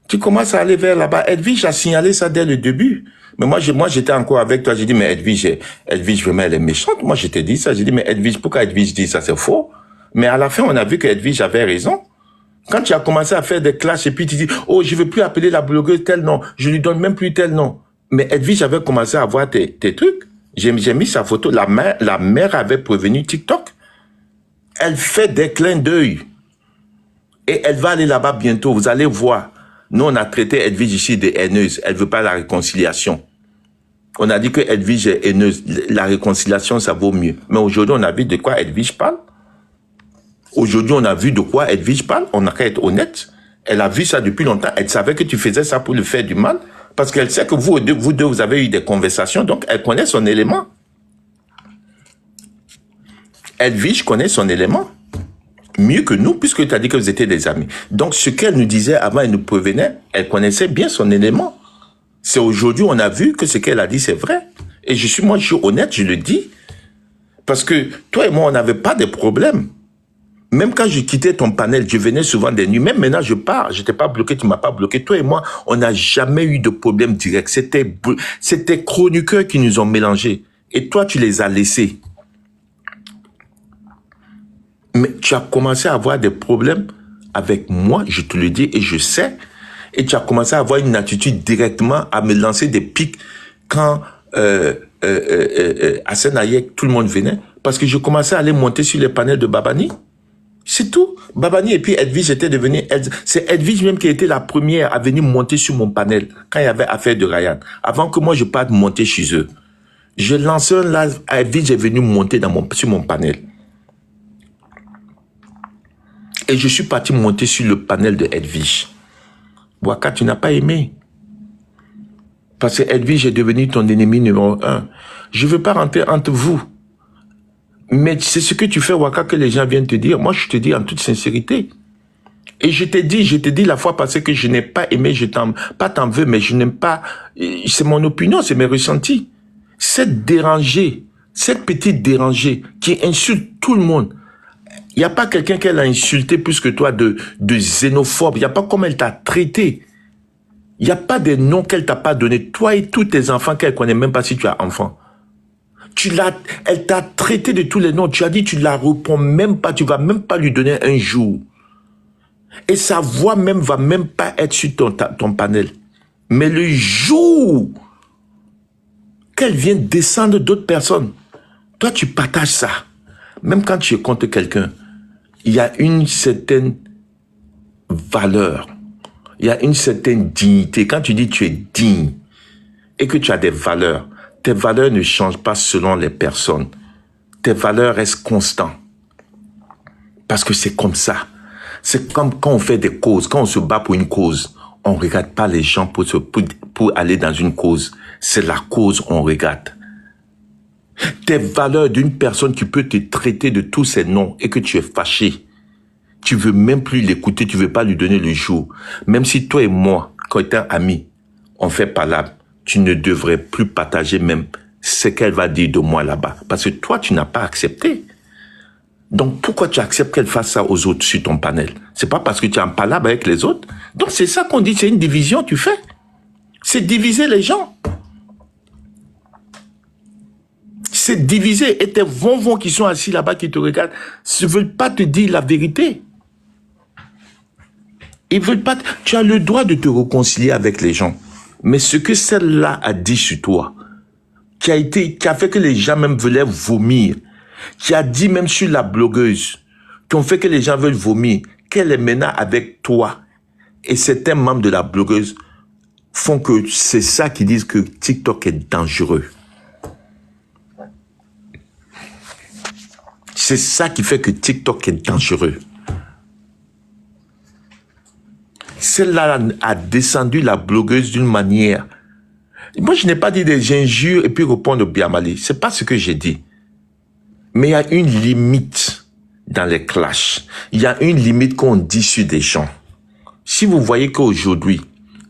[SPEAKER 2] Tu commences à aller vers là-bas. Edwige a signalé ça dès le début. Mais moi, j'étais encore avec toi. J'ai dit, mais Edwige, vraiment, elle est méchante. Moi, je t'ai dit ça. J'ai dit, mais Edwige, pourquoi Edwige dit ça? C'est faux. Mais à la fin, on a vu que Edwige avait raison. Quand tu as commencé à faire des clashs et puis tu dis, oh, je veux plus appeler la blogueuse tel nom. Je lui donne même plus tel nom. Mais Edwige avait commencé à voir tes trucs. J'ai mis sa photo. La mère avait prévenu TikTok. Elle fait des clins d'œil. Et elle va aller là-bas bientôt. Vous allez voir. Nous, on a traité Edwige ici de haineuse. Elle veut pas la réconciliation. On a dit que Edwige est haineuse. La réconciliation, ça vaut mieux. Mais aujourd'hui, on a vu de quoi Edwige parle. Aujourd'hui, on a vu de quoi Edwige parle. On a qu'à être honnête. Elle a vu ça depuis longtemps. Elle savait que tu faisais ça pour lui faire du mal. Parce qu'elle sait que vous deux, vous avez eu des conversations. Donc, elle connaît son élément. Edwige connaît son élément. Mieux que nous, puisque tu as dit que vous étiez des amis. Donc, ce qu'elle nous disait avant, elle nous prévenait, elle connaissait bien son élément. C'est aujourd'hui, on a vu que ce qu'elle a dit, c'est vrai. Et moi, je suis honnête, je le dis. Parce que toi et moi, on n'avait pas de problème. Même quand je quittais ton panel, je venais souvent des nuits. Même maintenant, je pars. Je t'ai pas bloqué, tu m'as pas bloqué. Toi et moi, on n'a jamais eu de problème direct. C'était chroniqueurs qui nous ont mélangés. Et toi, tu les as laissés. Mais tu as commencé à avoir des problèmes avec moi, je te le dis, et je sais. Et tu as commencé à avoir une attitude directement à me lancer des pics quand à Sénayek, tout le monde venait. Parce que je commençais à aller monter sur les panels de Babani. C'est tout. Babani et puis Edwige étaient devenus... C'est Edwige même qui était la première à venir monter sur mon panel quand il y avait affaire de Ryan. Avant que moi je parte monter chez eux. Je lançais un live, Edwige est venu monter sur mon panel. Et je suis parti monter sur le panel de Edwige. Waka, tu n'as pas aimé. Parce que Edwige est devenu ton ennemi numéro 1. Je ne veux pas rentrer entre vous. Mais c'est ce que tu fais, Waka, que les gens viennent te dire. Moi, je te dis en toute sincérité. Et je t'ai dit la fois passée que je n'ai pas aimé, pas t'en veux, mais je n'aime pas. C'est mon opinion, c'est mes ressentis. Cette petite dérangée qui insulte tout le monde. Il n'y a pas quelqu'un qu'elle a insulté plus que toi de xénophobe. Il n'y a pas comme elle t'a traité. Il n'y a pas des noms qu'elle t'a pas donné. Toi et tous tes enfants qu'elle connaît même pas si tu as enfant. Elle t'a traité de tous les noms. Tu as dit, tu la réponds même pas. Tu vas même pas lui donner un jour. Et sa voix même va même pas être sur ton panel. Mais le jour qu'elle vient descendre d'autres personnes, toi tu partages ça. Même quand tu es contre quelqu'un, il y a une certaine valeur. Il y a une certaine dignité. Quand tu dis tu es digne et que tu as des valeurs, tes valeurs ne changent pas selon les personnes. Tes valeurs restent constantes. Parce que c'est comme ça. C'est comme quand on fait des causes, quand on se bat pour une cause, on ne regarde pas les gens pour aller dans une cause. C'est la cause qu'on regarde. Tes valeurs d'une personne qui peut te traiter de tous ces noms et que tu es fâché. Tu veux même plus l'écouter, tu veux pas lui donner le jour. Même si toi et moi, quand étant amis, on fait palabre, tu ne devrais plus partager même ce qu'elle va dire de moi là-bas. Parce que toi, tu n'as pas accepté. Donc, pourquoi tu acceptes qu'elle fasse ça aux autres sur ton panel? C'est pas parce que tu es en palabre avec les autres. Donc, c'est ça qu'on dit, c'est une division, tu fais. C'est diviser les gens. C'est diviser. Et tes vonvons qui sont assis là-bas, qui te regardent, ne veulent pas te dire la vérité. Ils veulent pas... Tu as le droit de te réconcilier avec les gens. Mais ce que celle-là a dit sur toi, qui a fait que les gens même voulaient vomir, qui a dit même sur la blogueuse, qui ont fait que les gens veulent vomir, qu'elle est maintenant avec toi, et certains membres de la blogueuse font que c'est ça qui disent que TikTok est dangereux. C'est ça qui fait que TikTok est dangereux. Celle-là a descendu la blogueuse d'une manière. Moi, je n'ai pas dit des injures et puis répondre bien mal. C'est pas ce que j'ai dit. Mais il y a une limite dans les clashs. Il y a une limite qu'on dit sur des gens. Si vous voyez qu'aujourd'hui,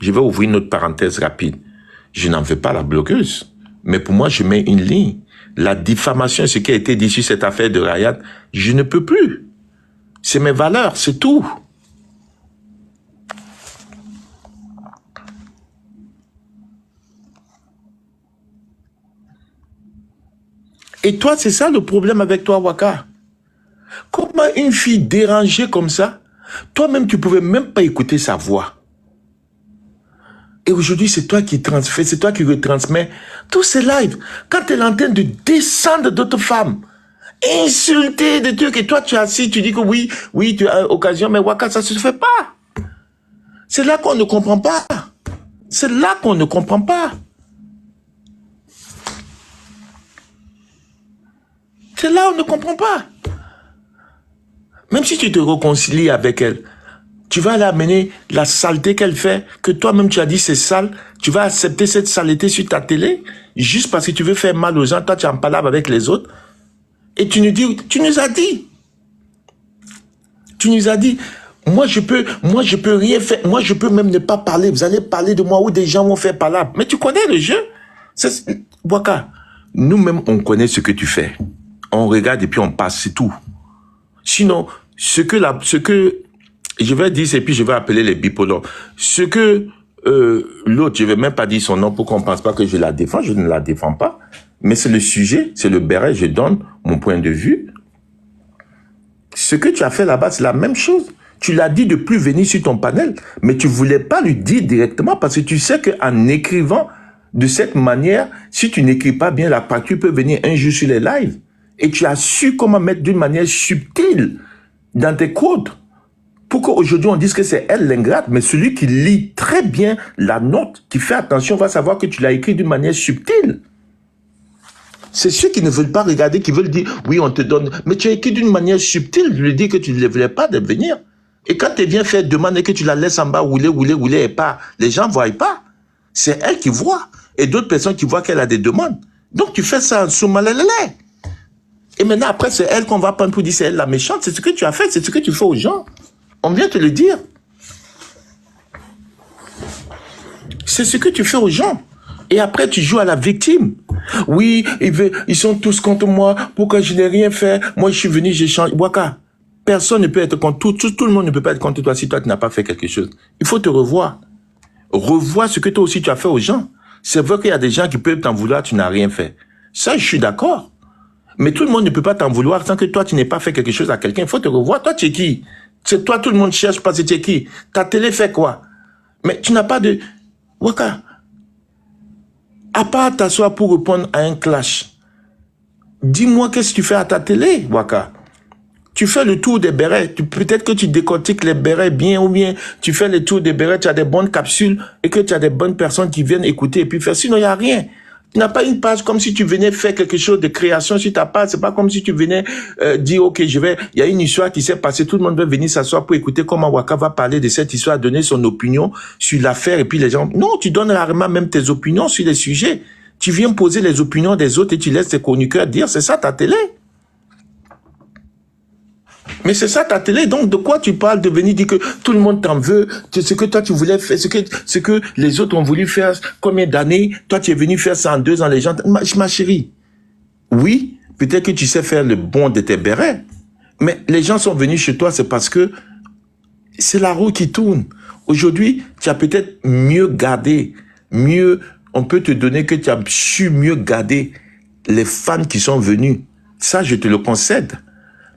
[SPEAKER 2] je vais ouvrir une autre parenthèse rapide. Je n'en veux pas la blogueuse. Mais pour moi, je mets une ligne. La diffamation, ce qui a été dit sur cette affaire de Ryan, je ne peux plus. C'est mes valeurs, c'est tout. Et toi, c'est ça le problème avec toi, Waka. Comment une fille dérangée comme ça, toi-même, tu pouvais même pas écouter sa voix. Et aujourd'hui, c'est toi qui transfère, c'est toi qui retransmets tous ces lives. Quand elle est en train de descendre d'autres femmes, insulter des trucs, et toi, tu es assis, tu dis que oui, tu as occasion, mais Waka, ça se fait pas. C'est là qu'on ne comprend pas. C'est là qu'on ne comprend pas. C'est là où on ne comprend pas. Même si tu te réconcilies avec elle, tu vas l'amener la saleté qu'elle fait, que toi-même tu as dit c'est sale, tu vas accepter cette saleté sur ta télé, juste parce que tu veux faire mal aux gens, toi tu en parles avec les autres, et tu nous as dit, moi je peux rien faire, moi je peux même ne pas parler, vous allez parler de moi ou des gens vont faire parler, mais tu connais le jeu, Waka, nous-mêmes on connaît ce que tu fais, on regarde et puis on passe, c'est tout. Sinon, ce que je vais dire, et puis je vais appeler les bipolaires. Ce que l'autre, je vais même pas dire son nom pour qu'on pense pas que je la défends, je ne la défends pas. Mais c'est le sujet, c'est le béret, je donne mon point de vue. Ce que tu as fait là-bas, c'est la même chose. Tu l'as dit de plus venir sur ton panel, mais tu voulais pas lui dire directement parce que tu sais qu'en écrivant de cette manière, si tu n'écris pas bien, la partie peut venir un jour sur les lives. Et tu as su comment mettre d'une manière subtile dans tes codes pour qu'aujourd'hui on dise que c'est elle l'ingrate, mais celui qui lit très bien la note, qui fait attention, va savoir que tu l'as écrit d'une manière subtile. C'est ceux qui ne veulent pas regarder, qui veulent dire, oui, on te donne, mais tu as écrit d'une manière subtile, je lui dis que tu ne voulais pas devenir. Et quand tu viens faire demande et que tu la laisses en bas rouler et pas, les gens ne voient pas. C'est elle qui voit. Et d'autres personnes qui voient qu'elle a des demandes. Donc tu fais ça en sous-malalélé. Et maintenant, après, c'est elle qu'on va prendre pour dire c'est elle la méchante. C'est ce que tu as fait, c'est ce que tu fais aux gens. On vient te le dire. C'est ce que tu fais aux gens. Et après, tu joues à la victime. Oui, ils sont tous contre moi. Pourquoi je n'ai rien fait? Moi, je suis venu, j'ai changé. Waka, personne ne peut être contre tout le monde ne peut pas être contre toi si toi, tu n'as pas fait quelque chose. Il faut te revoir. Revois ce que toi aussi, tu as fait aux gens. C'est vrai qu'il y a des gens qui peuvent t'en vouloir, tu n'as rien fait. Ça, je suis d'accord. Mais tout le monde ne peut pas t'en vouloir sans que toi, tu n'aies pas fait quelque chose à quelqu'un. Il faut te revoir. Toi, tu es qui? C'est toi, tout le monde cherche parce que tu es qui? Ta télé fait quoi? Mais tu n'as pas de... Waka, à part t'asseoir pour répondre à un clash, dis-moi qu'est-ce que tu fais à ta télé, Waka? Tu fais le tour des bérets. Peut-être que tu décortiques les bérets bien ou bien tu fais le tour des bérets, tu as des bonnes capsules et que tu as des bonnes personnes qui viennent écouter et puis faire. Sinon, il n'y a rien. Tu n'as pas une page comme si tu venais faire quelque chose de création sur ta page. C'est pas comme si tu venais dire, OK, il y a une histoire qui s'est passée. Tout le monde veut venir s'asseoir pour écouter comment Waka va parler de cette histoire, donner son opinion sur l'affaire et puis les gens. Non, tu donnes rarement même tes opinions sur les sujets. Tu viens poser les opinions des autres et tu laisses tes chroniqueurs dire, c'est ça ta télé. Mais c'est ça ta télé, donc de quoi tu parles de venir dire que tout le monde t'en veut, ce que toi tu voulais faire, ce que les autres ont voulu faire, combien d'années, toi tu es venu faire ça en 2 ans, les gens, ma chérie, oui, peut-être que tu sais faire le bon de tes bérets, mais les gens sont venus chez toi, c'est parce que c'est la roue qui tourne. Aujourd'hui, tu as peut-être mieux gardé, on peut te donner que tu as su mieux garder les fans qui sont venus. Ça, je te le concède.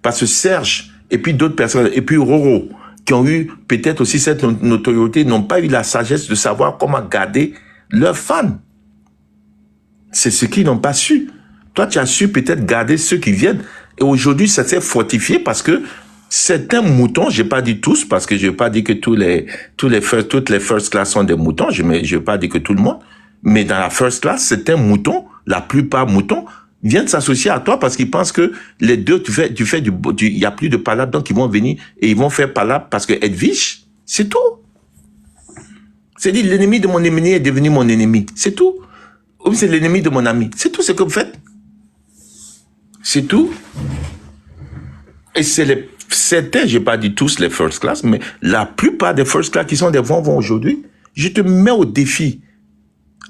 [SPEAKER 2] Parce que Serge, et puis d'autres personnes, et puis Roro, qui ont eu peut-être aussi cette notoriété, n'ont pas eu la sagesse de savoir comment garder leurs fans. C'est ce qu'ils n'ont pas su. Toi, tu as su peut-être garder ceux qui viennent. Et aujourd'hui, ça s'est fortifié parce que certains moutons, j'ai pas dit tous, parce que je n'ai pas dit que toutes les first class sont des moutons, je n'ai pas dit que tout le monde, mais dans la first class, certains moutons, la plupart moutons, viennent s'associer à toi parce qu'ils pensent que les deux, il y a plus de palabre, donc ils vont venir et ils vont faire palabre parce que Edwige, c'est tout. C'est dit, l'ennemi de mon ennemi est devenu mon ennemi. C'est tout. Ou c'est l'ennemi de mon ami. C'est tout ce que vous faites. C'est tout. Et c'est certains, j'ai pas dit tous les first class, mais la plupart des first class qui sont des vont aujourd'hui, je te mets au défi.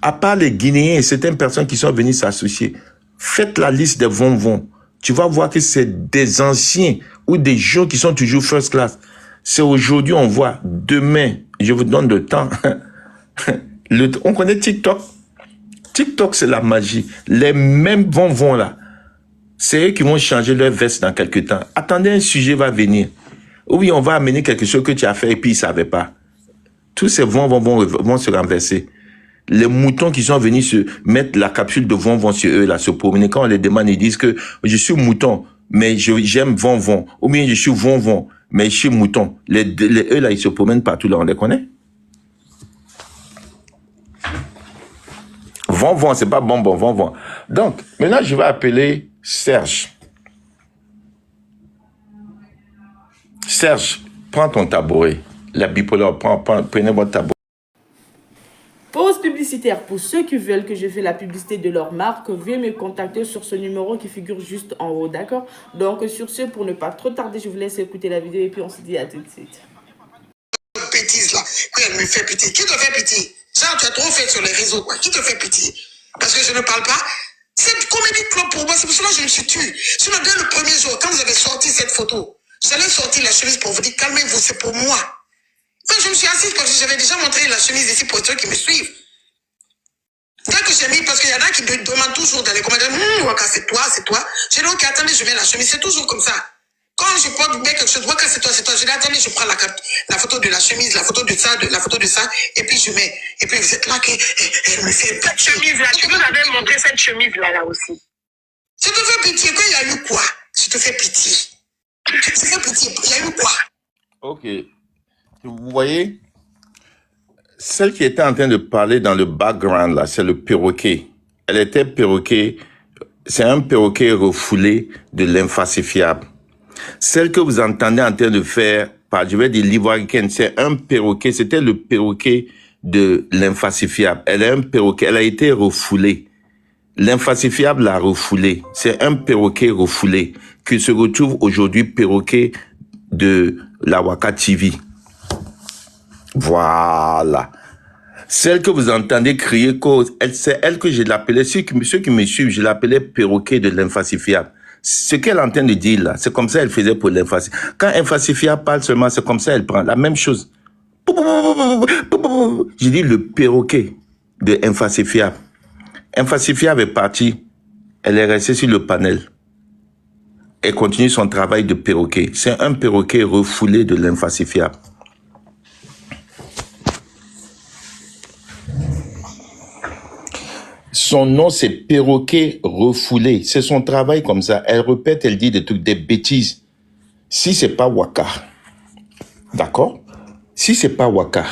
[SPEAKER 2] À part les Guinéens et certaines personnes qui sont venues s'associer, faites la liste des vont. Tu vas voir que c'est des anciens ou des gens qui sont toujours first class. C'est aujourd'hui, on voit. Demain, je vous donne le temps. On connaît TikTok. TikTok, c'est la magie. Les mêmes vont là. C'est eux qui vont changer leur veste dans quelques temps. Attendez, un sujet va venir. Oui, on va amener quelque chose que tu as fait et puis ils ne savaient pas. Tous ces vont se renverser. Les moutons qui sont venus se mettre la capsule de vont sur eux, là, se promener. Quand on les demande, ils disent que je suis mouton, mais j'aime vont. Ou bien je suis vont, mais je suis mouton. Eux, là, ils se promènent partout, là, on les connaît. Vont, c'est pas bon, vont. Donc, maintenant, je vais appeler Serge. Serge, prends ton tabouret. La bipolaire, prenez votre tabouret.
[SPEAKER 1] Pause publicitaire. Pour ceux qui veulent que je fasse la publicité de leur marque, veuillez me contacter sur ce numéro qui figure juste en haut, d'accord? Donc, sur ce, pour ne pas trop tarder, je vous laisse écouter la vidéo et puis on se dit à tout de suite.
[SPEAKER 4] Bêtise là, oui, elle me fait pitié. Qui te fait pitié? Ça, tu as trop fait sur les réseaux, quoi. Qui te fait pitié? Parce que je ne parle pas. Cette comédie club pour moi, c'est pour cela que je me suis tué. Sinon, dès le premier jour, quand vous avez sorti cette photo, j'allais sortir la chemise pour vous dire, calmez-vous, c'est pour moi. Quand je me suis assise, parce que j'avais déjà montré la chemise ici pour ceux qui me suivent. Dès que j'ai mis, parce qu'il y en a qui me demandent toujours dans les commentaires, Waka, c'est toi. J'ai dit, ok, attendez, je mets la chemise. C'est toujours comme ça. Quand je porte quelque chose, Waka, c'est toi. Je dis, attendez, je prends la photo de la chemise, la photo de ça, et puis je mets. Et puis vous êtes là, elle me fait
[SPEAKER 5] cette chemise-là, tu nous avais montré cette chemise-là aussi.
[SPEAKER 4] Je te fais pitié, quand il y a eu quoi? Je te fais pitié. Je te fais pitié, il y a eu quoi?
[SPEAKER 2] Ok. Vous voyez, celle qui était en train de parler dans le background, là, c'est le perroquet. Elle était perroquet. C'est un perroquet refoulé de l'infalsifiable. Celle que vous entendez en train de faire, je vais dire l'ivoiricaine, c'est un perroquet. C'était le perroquet de l'infalsifiable. Elle est un perroquet. Elle a été refoulée. L'infalsifiable l'a refoulée. C'est un perroquet refoulé qui se retrouve aujourd'hui perroquet de la Waka TV. Voilà. Celle que vous entendez crier cause, c'est elle que je l'appelais, ceux qui me suivent, je l'appelais perroquet de l'infalsifiable. Ce qu'elle est en train de dire là, c'est comme ça elle faisait pour l'infalsifiable. Quand infalsifiable parle seulement, c'est comme ça elle prend la même chose. J'ai dit le perroquet de infalsifiable. Infalsifiable est partie, elle est restée sur le panel. Elle continue son travail de perroquet. C'est un perroquet refoulé de l'infalsifiable. Son nom, c'est perroquet refoulé. C'est son travail comme ça. Elle répète, elle dit des trucs, des bêtises. Si c'est pas Waka, d'accord? Si c'est pas Waka,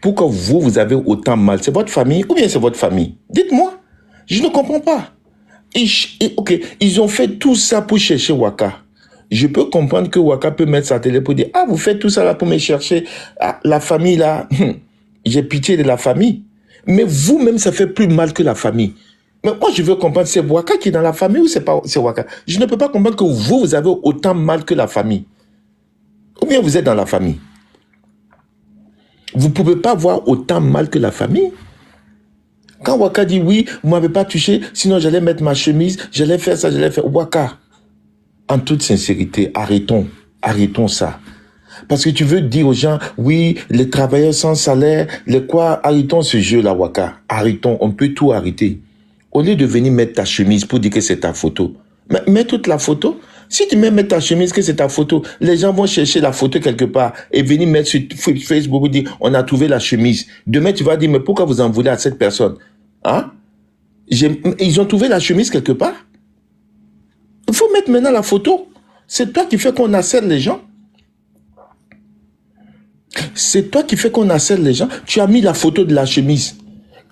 [SPEAKER 2] pourquoi vous avez autant mal? C'est votre famille ou bien c'est votre famille? Dites-moi. Je ne comprends pas. Ok, ils ont fait tout ça pour chercher Waka. Je peux comprendre que Waka peut mettre sa télé pour dire, ah, vous faites tout ça là pour me chercher. Ah, la famille là, j'ai pitié de la famille. Mais vous-même, ça fait plus mal que la famille. Mais moi, je veux comprendre, c'est Waka qui est dans la famille ou c'est Waka? Je ne peux pas comprendre que vous avez autant mal que la famille. Ou bien vous êtes dans la famille. Vous ne pouvez pas avoir autant mal que la famille. Quand Waka dit oui, vous ne m'avez pas touché, sinon j'allais mettre ma chemise, j'allais faire ça, j'allais faire... Waka, en toute sincérité, arrêtons ça. Parce que tu veux dire aux gens, oui, les travailleurs sans salaire, les quoi, arrêtons ce jeu-là, Waka. Arrêtons, on peut tout arrêter. Au lieu de venir mettre ta chemise pour dire que c'est ta photo, mets toute la photo. Si tu mets ta chemise que c'est ta photo, les gens vont chercher la photo quelque part et venir mettre sur Facebook pour dire, on a trouvé la chemise. Demain, tu vas dire, mais pourquoi vous en voulez à cette personne? Hein? Ils ont trouvé la chemise quelque part. Il faut mettre maintenant la photo. C'est toi qui fais qu'on harcèle les gens. C'est toi qui fais qu'on harcèle les gens. Tu as mis la photo de la chemise.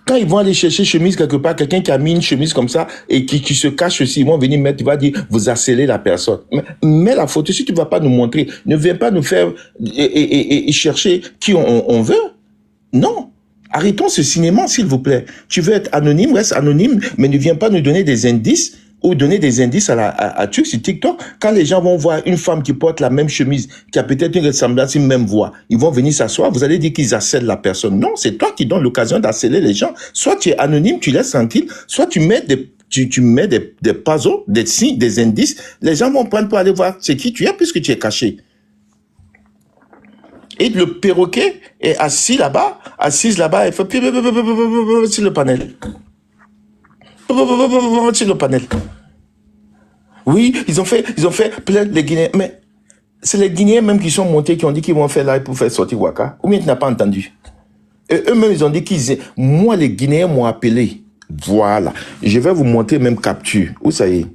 [SPEAKER 2] Quand ils vont aller chercher chemise quelque part, quelqu'un qui a mis une chemise comme ça et qui se cache aussi, ils vont venir mettre, tu vas dire, vous harcelez la personne. Mais mets la photo. Si tu ne vas pas nous montrer, ne viens pas nous faire et chercher qui on veut. Non. Arrêtons ce cinéma, s'il vous plaît. Tu veux être anonyme, reste anonyme, mais ne viens pas nous donner des indices ou donner des indices à sur TikTok. Quand les gens vont voir une femme qui porte la même chemise, qui a peut-être une ressemblance, une même voix, ils vont venir s'asseoir, vous allez dire qu'ils harcèlent la personne. Non, c'est toi qui donnes l'occasion d'harceler les gens. Soit tu es anonyme, tu laisses tranquille, soit tu mets tu mets des puzzles, des signes, des indices. Les gens vont prendre pour aller voir c'est qui tu es puisque tu es caché. Et le perroquet est assise là-bas, il fait sur le panel. Sur le panel. Oui, ils ont fait plein de Guinéens. Mais c'est les Guinéens même qui sont montés, qui ont dit qu'ils vont faire live pour faire sortir Waka. Ou bien tu n'as pas entendu? Et eux-mêmes, ils ont dit qu'ils... Moi, les Guinéens m'ont appelé. Voilà. Je vais vous montrer même capture. Où ça y est?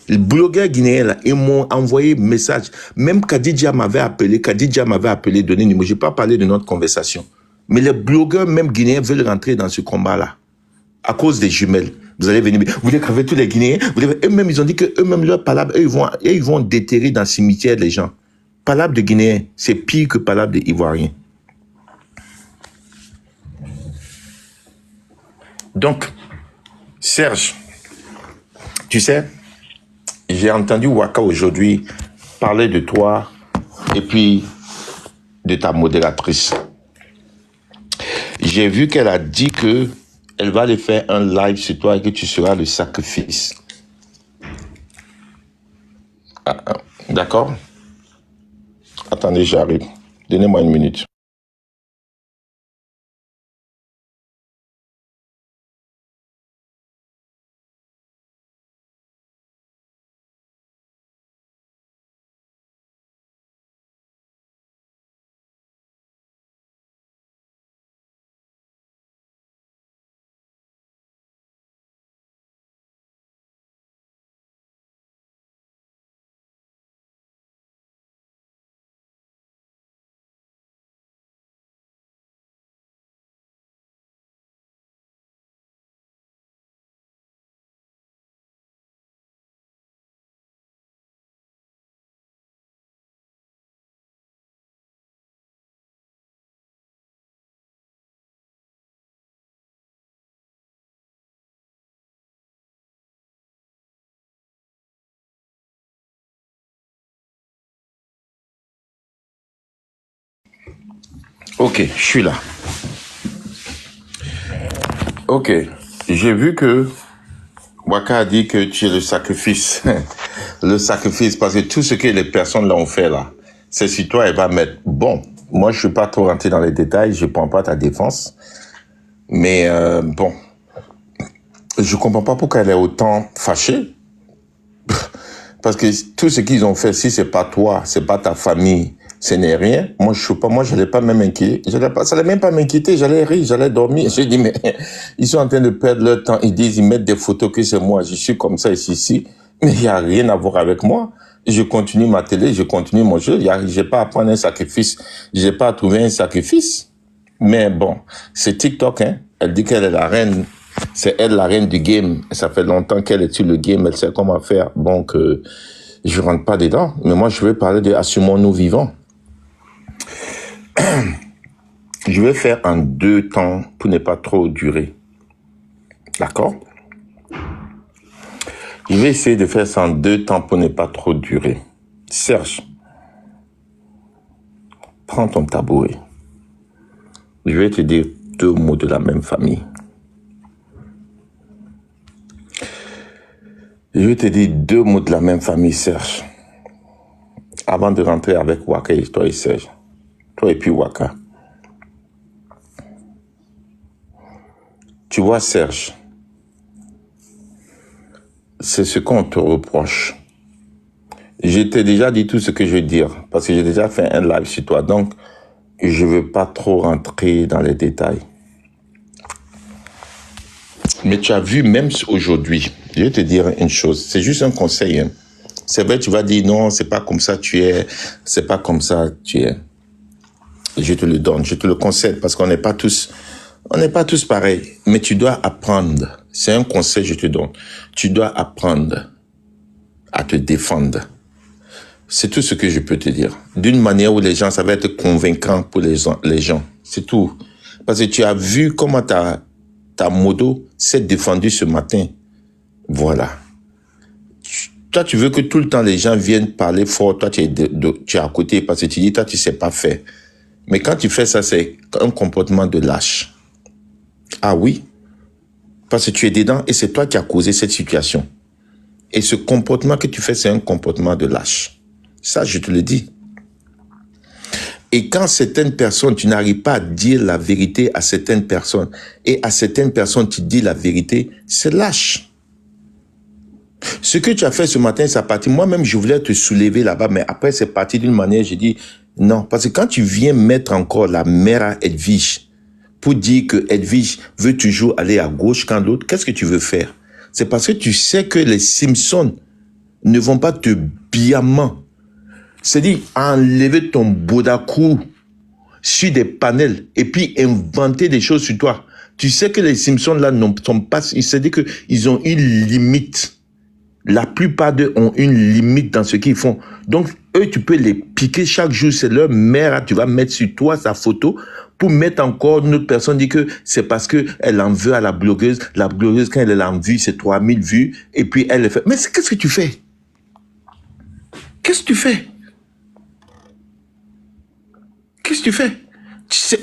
[SPEAKER 2] Les blogueurs guinéens, là, ils m'ont envoyé message. Même Kadidja m'avait appelé, donné le numéro. Je n'ai pas parlé de notre conversation. Mais les blogueurs, même guinéens, veulent rentrer dans ce combat-là. À cause des jumelles. Vous allez venir, vous voulez crever tous les Guinéens. Eux-mêmes, ils ont dit que eux-mêmes, leur palabre, ils vont déterrer dans le cimetière les gens. Palabre de Guinéens, c'est pire que palabre d'Ivoiriens. Donc, Serge, tu sais, j'ai entendu Waka aujourd'hui parler de toi et puis de ta modératrice. J'ai vu qu'elle a dit que elle va aller faire un live sur toi et que tu seras le sacrifice. D'accord? Attendez, j'arrive. Donnez-moi une minute. Ok, je suis là. Ok, j'ai vu que Waka a dit que tu es le sacrifice. Le sacrifice, parce que tout ce que les personnes l'ont fait là, c'est sur toi, elle va mettre. Bon, moi je suis pas trop rentré dans les détails, je prends pas ta défense. Mais bon, je comprends pas pourquoi elle est autant fâchée. Parce que tout ce qu'ils ont fait, si c'est pas toi, c'est pas ta famille, ce n'est rien. Moi, je n'allais pas même m'inquiéter. Ça allait même pas m'inquiéter. J'allais rire, j'allais dormir. Je dis, mais ils sont en train de perdre leur temps. Ils mettent des photos que c'est moi. Je suis comme ça ici. Mais il n'y a rien à voir avec moi. Je continue ma télé, je continue mon jeu. J'ai pas à prendre un sacrifice. J'ai pas à trouver un sacrifice. Mais bon, c'est TikTok, hein. Elle dit qu'elle est la reine. C'est elle la reine du game. Ça fait longtemps qu'elle est sur le game. Elle sait comment faire. Donc, je rentre pas dedans. Mais moi, je vais parler de assumons-nous vivants. Je vais faire en 2 temps pour ne pas trop durer. D'accord? Je vais essayer de faire ça en 2 temps pour ne pas trop durer. Serge, prends ton tabouret. Je vais te dire 2 mots de la même famille. Je vais te dire 2 mots de la même famille, Serge. Avant de rentrer avec Waka et toi et Serge. Toi et puis Waka. Tu vois, Serge, c'est ce qu'on te reproche. Je t'ai déjà dit tout ce que je veux dire, parce que j'ai déjà fait un live sur toi, donc je ne veux pas trop rentrer dans les détails. Mais tu as vu, même aujourd'hui, je vais te dire une chose, c'est juste un conseil. Hein. C'est vrai, tu vas dire non, c'est pas comme ça tu es, c'est pas comme ça tu es. Je te le donne, je te le concède, parce qu'on n'est pas tous pareils. Mais tu dois apprendre. C'est un conseil que je te donne. Tu dois apprendre à te défendre. C'est tout ce que je peux te dire. D'une manière où les gens, ça va être convaincant pour les gens. C'est tout. Parce que tu as vu comment ta modo s'est défendue ce matin. Voilà. Toi, tu veux que tout le temps les gens viennent parler fort. Toi, tu es à côté parce que tu dis, toi, tu sais pas faire. Mais quand tu fais ça, c'est un comportement de lâche. Ah oui, parce que tu es dedans et c'est toi qui as causé cette situation. Et ce comportement que tu fais, c'est un comportement de lâche. Ça, je te le dis. Et quand certaines personnes, tu n'arrives pas à dire la vérité à certaines personnes, et à certaines personnes, tu dis la vérité, c'est lâche. Ce que tu as fait ce matin, c'est parti. Moi-même, je voulais te soulever là-bas, mais après, c'est parti d'une manière, j'ai dit, non. Parce que quand tu viens mettre encore la mère à Edwige, pour dire que Edwige veut toujours aller à gauche quand l'autre, qu'est-ce que tu veux faire? C'est parce que tu sais que les Simpsons ne vont pas te biamment. C'est-à-dire, enlever ton bodakou sur des panels et puis inventer des choses sur toi. Tu sais que les Simpsons là ne sont pas, c'est-à-dire qu'ils ont une limite. La plupart d'eux ont une limite dans ce qu'ils font. Donc, eux, tu peux les piquer chaque jour. C'est leur mère, tu vas mettre sur toi sa photo pour mettre encore une autre personne dit que c'est parce que elle en veut à la blogueuse. La blogueuse, quand elle en vue, c'est 3000 vues. Et puis, elle le fait. Mais qu'est-ce que tu fais? Qu'est-ce que tu fais? Qu'est-ce que tu fais?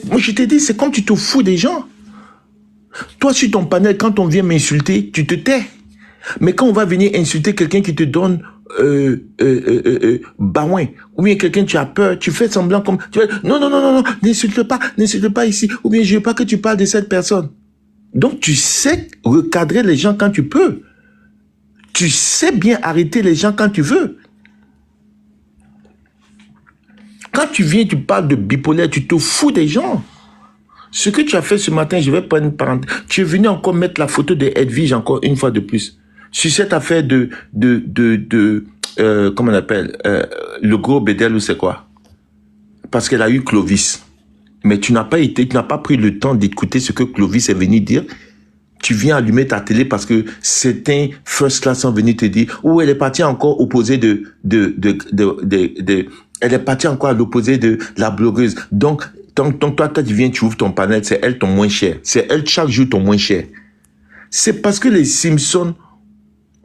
[SPEAKER 2] Moi, je t'ai dit, c'est comme tu te fous des gens. Toi, sur ton panel, quand on vient m'insulter, tu te tais. Mais quand on va venir insulter quelqu'un qui te donne baouin, ou bien quelqu'un tu as peur, tu fais semblant comme tu vas, non, n'insulte pas ici, ou bien je veux pas que tu parles de cette personne. Donc tu sais recadrer les gens quand tu peux. Tu sais bien arrêter les gens quand tu veux. Quand tu viens, tu parles de bipolaire, tu te fous des gens. Ce que tu as fait ce matin, je vais prendre une parenthèse. Tu es venu encore mettre la photo de Edwige encore une fois de plus. Sur cette affaire comment on appelle, le gros bédel ou c'est quoi? Parce qu'elle a eu Clovis. Mais tu n'as pas pris le temps d'écouter ce que Clovis est venu dire. Tu viens allumer ta télé parce que certains first class sont venus te dire, oh, elle est partie encore opposée elle est partie encore à l'opposé de la blogueuse. Donc, toi, tu viens, tu ouvres ton panel, c'est elle ton moins cher. C'est elle chaque jour ton moins cher. C'est parce que les Simpsons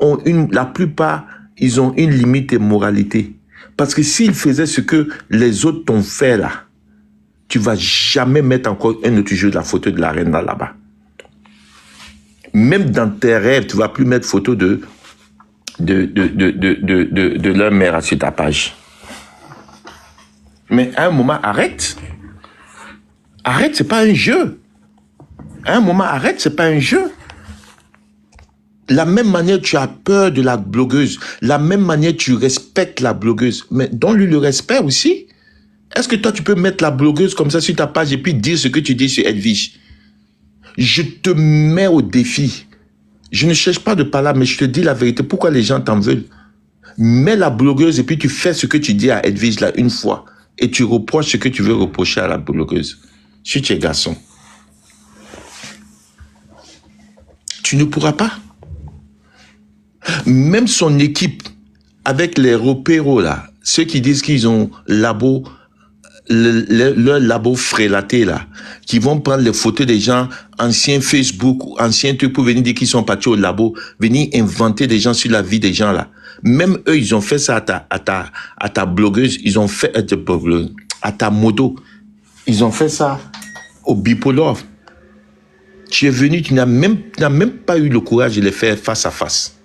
[SPEAKER 2] ont la plupart, ils ont une limite de moralité. Parce que s'ils faisaient ce que les autres t'ont fait là, tu vas jamais mettre encore un autre jour de la photo de la reine là-bas. Même dans tes rêves, tu vas plus mettre photo de leur mère sur ta page. Mais à un moment, arrête. Arrête, c'est pas un jeu. À un moment, arrête, c'est pas un jeu. La même manière tu as peur de la blogueuse, la même manière tu respectes la blogueuse, mais donne-lui le respect aussi. Est-ce que toi tu peux mettre la blogueuse comme ça sur ta page et puis dire ce que tu dis sur Edwige? Je te mets au défi. Je ne cherche pas de parler, mais je te dis la vérité. Pourquoi les gens t'en veulent? Mets la blogueuse et puis tu fais ce que tu dis à Edwige là une fois et tu reproches ce que tu veux reprocher à la blogueuse. Si tu es garçon, tu ne pourras pas. Même son équipe, avec les repéros là, ceux qui disent qu'ils ont leur labo frélaté là, qui vont prendre les photos des gens, anciens Facebook, anciens trucs pour venir dire qu'ils sont partis au labo, venir inventer des gens sur la vie des gens là. Même eux, ils ont fait ça à ta blogueuse, ils ont fait à ta moto, ils ont fait ça au Bipolaire. Tu es venu, tu n'as même pas eu le courage de les faire face à face.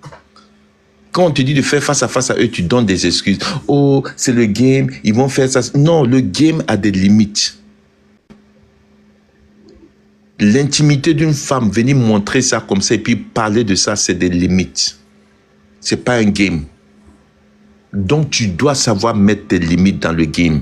[SPEAKER 2] Quand on te dit de faire face à face à eux, tu donnes des excuses. Oh, c'est le game, ils vont faire ça. Non, le game a des limites. L'intimité d'une femme, venir montrer ça comme ça et puis parler de ça, c'est des limites. C'est pas un game. Donc, tu dois savoir mettre tes limites dans le game.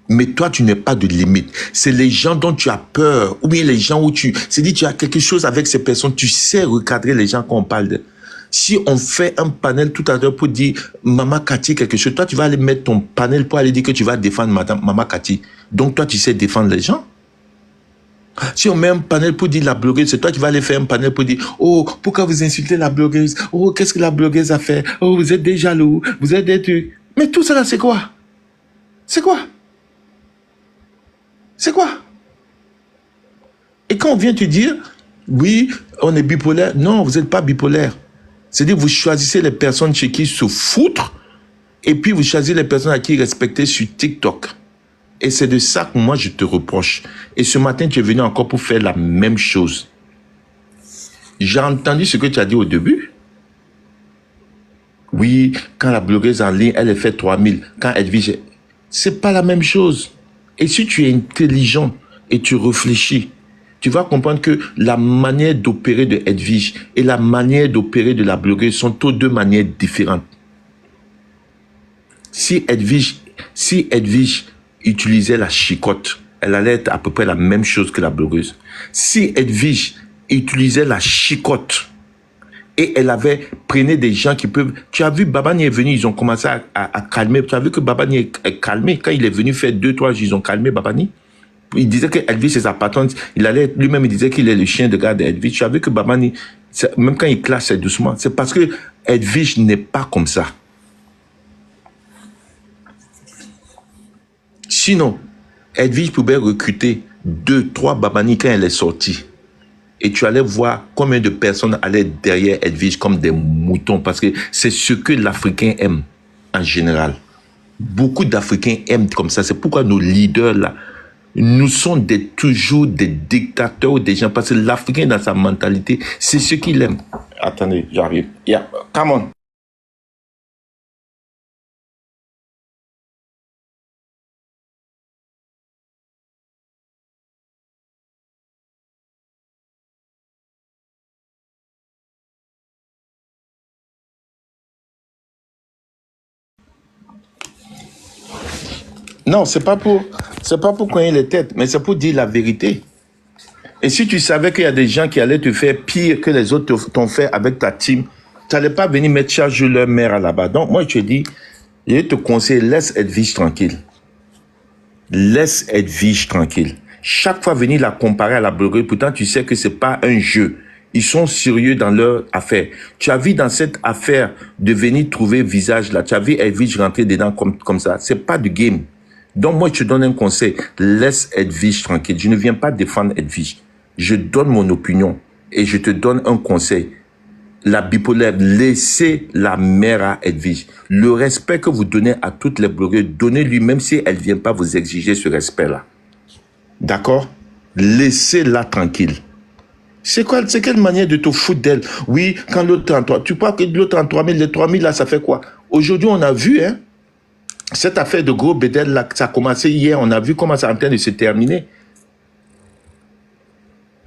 [SPEAKER 2] Mais toi, tu n'as pas de limite. C'est les gens dont tu as peur, ou bien les gens où c'est-à-dire tu as quelque chose avec ces personnes, tu sais recadrer les gens quand on parle de. Si on fait un panel tout à l'heure pour dire Maman Cathy quelque chose, toi, tu vas aller mettre ton panel pour aller dire que tu vas défendre Maman Cathy. Donc, toi, tu sais défendre les gens. Si on met un panel pour dire la blogueuse, c'est toi qui vas aller faire un panel pour dire oh, pourquoi vous insultez la blogueuse? Oh, qu'est-ce que la blogueuse a fait? Oh, vous êtes des jaloux, vous êtes des trucs. Mais tout ça là, c'est quoi? C'est quoi? C'est quoi? Et quand on vient te dire, oui, on est bipolaire. Non, vous n'êtes pas bipolaire. C'est-à-dire que vous choisissez les personnes chez qui se foutre et puis vous choisissez les personnes à qui respecter sur TikTok. Et c'est de ça que moi, je te reproche. Et ce matin, tu es venu encore pour faire la même chose. J'ai entendu ce que tu as dit au début. Oui, quand la blogueuse en ligne, elle fait 3000. Quand elle vit, c'est pas la même chose. Et si tu es intelligent et tu réfléchis, tu vas comprendre que la manière d'opérer de Edwige et la manière d'opérer de la blogueuse sont toutes deux manières différentes. Si Edwige utilisait la chicotte, elle allait être à peu près la même chose que la blogueuse. Si Edwige utilisait la chicotte et elle avait prenait des gens qui peuvent... Tu as vu, Babani est venu, ils ont commencé à calmer. Tu as vu que Babani est calmé. Quand il est venu faire 2-3 jours, ils ont calmé Babani. Il disait que Edwige c'est sa patronne. Lui-même, il disait qu'il est le chien de garde d'Edwige. Tu as vu que Babani, même quand il clash, c'est doucement. C'est parce que Edwige n'est pas comme ça. Sinon, Edwige pouvait recruter 2-3 Babani quand elle est sortie. Et tu allais voir combien de personnes allaient derrière Edwige comme des moutons. Parce que c'est ce que l'Africain aime en général. Beaucoup d'Africains aiment comme ça. C'est pourquoi nos leaders là, nous sommes toujours des dictateurs ou des gens. Parce que l'Africain dans sa mentalité, c'est ce qu'il aime. Attendez, j'arrive. Yeah, come on. Non, c'est pas pour cogner les têtes, mais c'est pour dire la vérité. Et si tu savais qu'il y a des gens qui allaient te faire pire que les autres t'ont fait avec ta team, tu n'allais pas venir mettre charge de leur mère là-bas. Donc, moi, je te dis, je te conseille, laisse Edwige tranquille. Laisse Edwige tranquille. Chaque fois venir la comparer à la blogueuse, pourtant tu sais que c'est pas un jeu. Ils sont sérieux dans leur affaire. Tu as vu dans cette affaire de venir trouver visage là, tu as vu Edwige rentrer dedans comme ça. C'est pas du game. Donc moi, je te donne un conseil. Laisse Edwige tranquille. Je ne viens pas défendre Edwige. Je donne mon opinion et je te donne un conseil. La bipolaire, laissez la mère à Edwige. Le respect que vous donnez à toutes les blogueuses, donnez-lui même si elle ne vient pas vous exiger ce respect-là. D'accord? Laissez-la tranquille. C'est quelle manière de te foutre d'elle? Oui, quand l'autre est en 3, tu crois que l'autre en 3000, les 3000 là, ça fait quoi? Aujourd'hui, on a vu, hein, cette affaire de gros bédel là, ça a commencé hier, on a vu comment ça est en train de se terminer.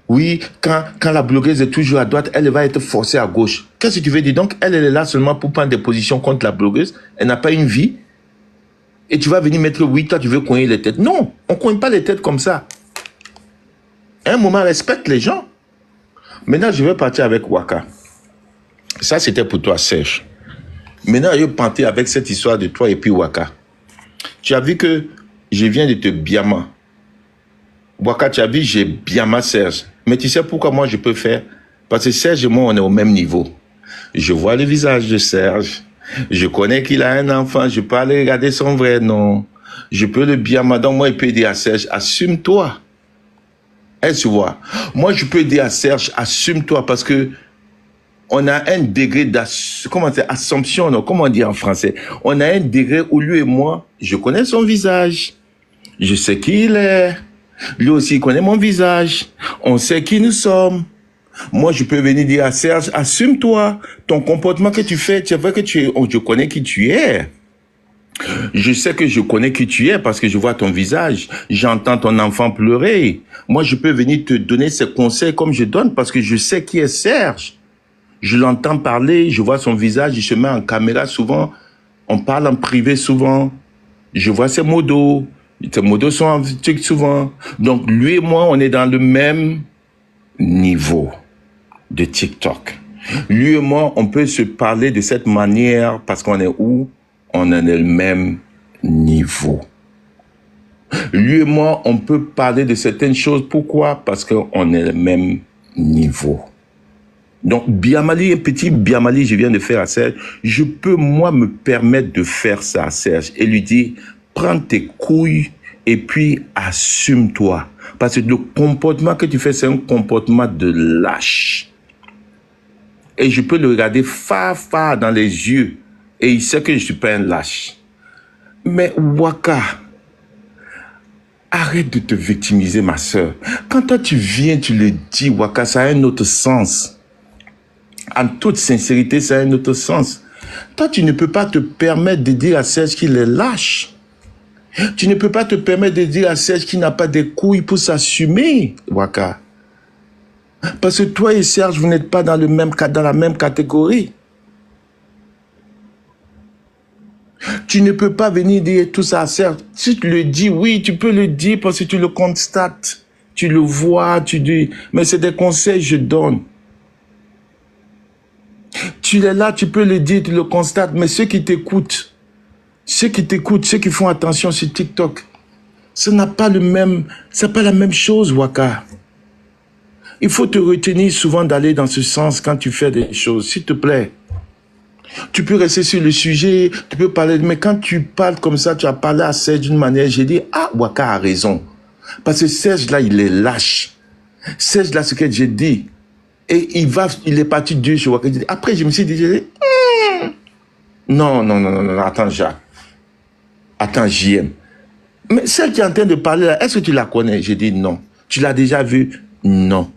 [SPEAKER 2] Oui, quand la blogueuse est toujours à droite, elle va être forcée à gauche. Qu'est-ce que tu veux dire? Donc, elle est là seulement pour prendre des positions contre la blogueuse. Elle n'a pas une vie. Et tu vas venir mettre, oui, toi, tu veux cogner les têtes. Non, on ne cogne pas les têtes comme ça. À un moment, respecte les gens. Maintenant, je vais partir avec Waka. Ça, c'était pour toi, Serge. Maintenant, je vais partir avec cette histoire de toi et puis Waka. Tu as vu que je viens de te biama. Waka, tu as vu, j'ai biama Serge. Mais tu sais pourquoi moi je peux faire? Parce que Serge et moi, on est au même niveau. Je vois le visage de Serge. Je connais qu'il a un enfant. Je peux aller regarder son vrai nom. Je peux le biama. Donc, moi, je peux dire à Serge, assume-toi. Est-ce que tu vois? Moi, je peux dire à Serge, assume-toi parce que on a un degré d'assomption, non? Comment on dit en français? On a un degré où lui et moi, je connais son visage. Je sais qui il est. Lui aussi, il connaît mon visage. On sait qui nous sommes. Moi, je peux venir dire à Serge, assume-toi. Ton comportement que tu fais, c'est vrai que je connais qui tu es. Je sais que je connais qui tu es parce que je vois ton visage. J'entends ton enfant pleurer. Moi, je peux venir te donner ces conseils comme je donne parce que je sais qui est Serge. Je l'entends parler, je vois son visage, il se met en caméra souvent. On parle en privé souvent. Je vois ses modos. Ses modos sont en TikTok souvent. Donc, lui et moi, on est dans le même niveau de TikTok. Lui et moi, on peut se parler de cette manière parce qu'on est où? On est le même niveau. Lui et moi, on peut parler de certaines choses. Pourquoi? Parce qu'on est le même niveau. Donc, Biamali, un petit Biamali, je viens de faire à Serge. Je peux, moi, me permettre de faire ça à Serge et lui dire, prends tes couilles et puis assume-toi. Parce que le comportement que tu fais, c'est un comportement de lâche. Et je peux le regarder fort dans les yeux. Et il sait que je ne suis pas un lâche. Mais Waka, arrête de te victimiser, ma soeur. Quand toi tu viens, tu le dis, Waka, ça a un autre sens. En toute sincérité, ça a un autre sens. Toi, tu ne peux pas te permettre de dire à Serge qu'il est lâche. Tu ne peux pas te permettre de dire à Serge qu'il n'a pas de couilles pour s'assumer, Waka. Parce que toi et Serge, vous n'êtes pas dans la même catégorie. Tu ne peux pas venir dire tout ça à Serge. Si tu le dis, oui, tu peux le dire parce que tu le constates. Tu le vois, tu dis, mais c'est des conseils que je donne. Tu es là, tu peux le dire, tu le constates, mais ceux qui t'écoutent, ceux qui font attention sur TikTok, ça n'a pas le même, c'est pas la même chose, Waka. Il faut te retenir souvent d'aller dans ce sens quand tu fais des choses, s'il te plaît. Tu peux rester sur le sujet, tu peux parler, mais quand tu parles comme ça, tu as parlé à Serge d'une manière, j'ai dit, ah, Waka a raison. Parce que Serge, là, il est lâche. Serge, là, ce que j'ai dit. Et il est parti dur sur Waka. Après, je me suis dit, non, attends, Jacques. Attends, JM. Mais celle qui est en train de parler là, est-ce que tu la connais? J'ai dit non. Tu l'as déjà vue? Non.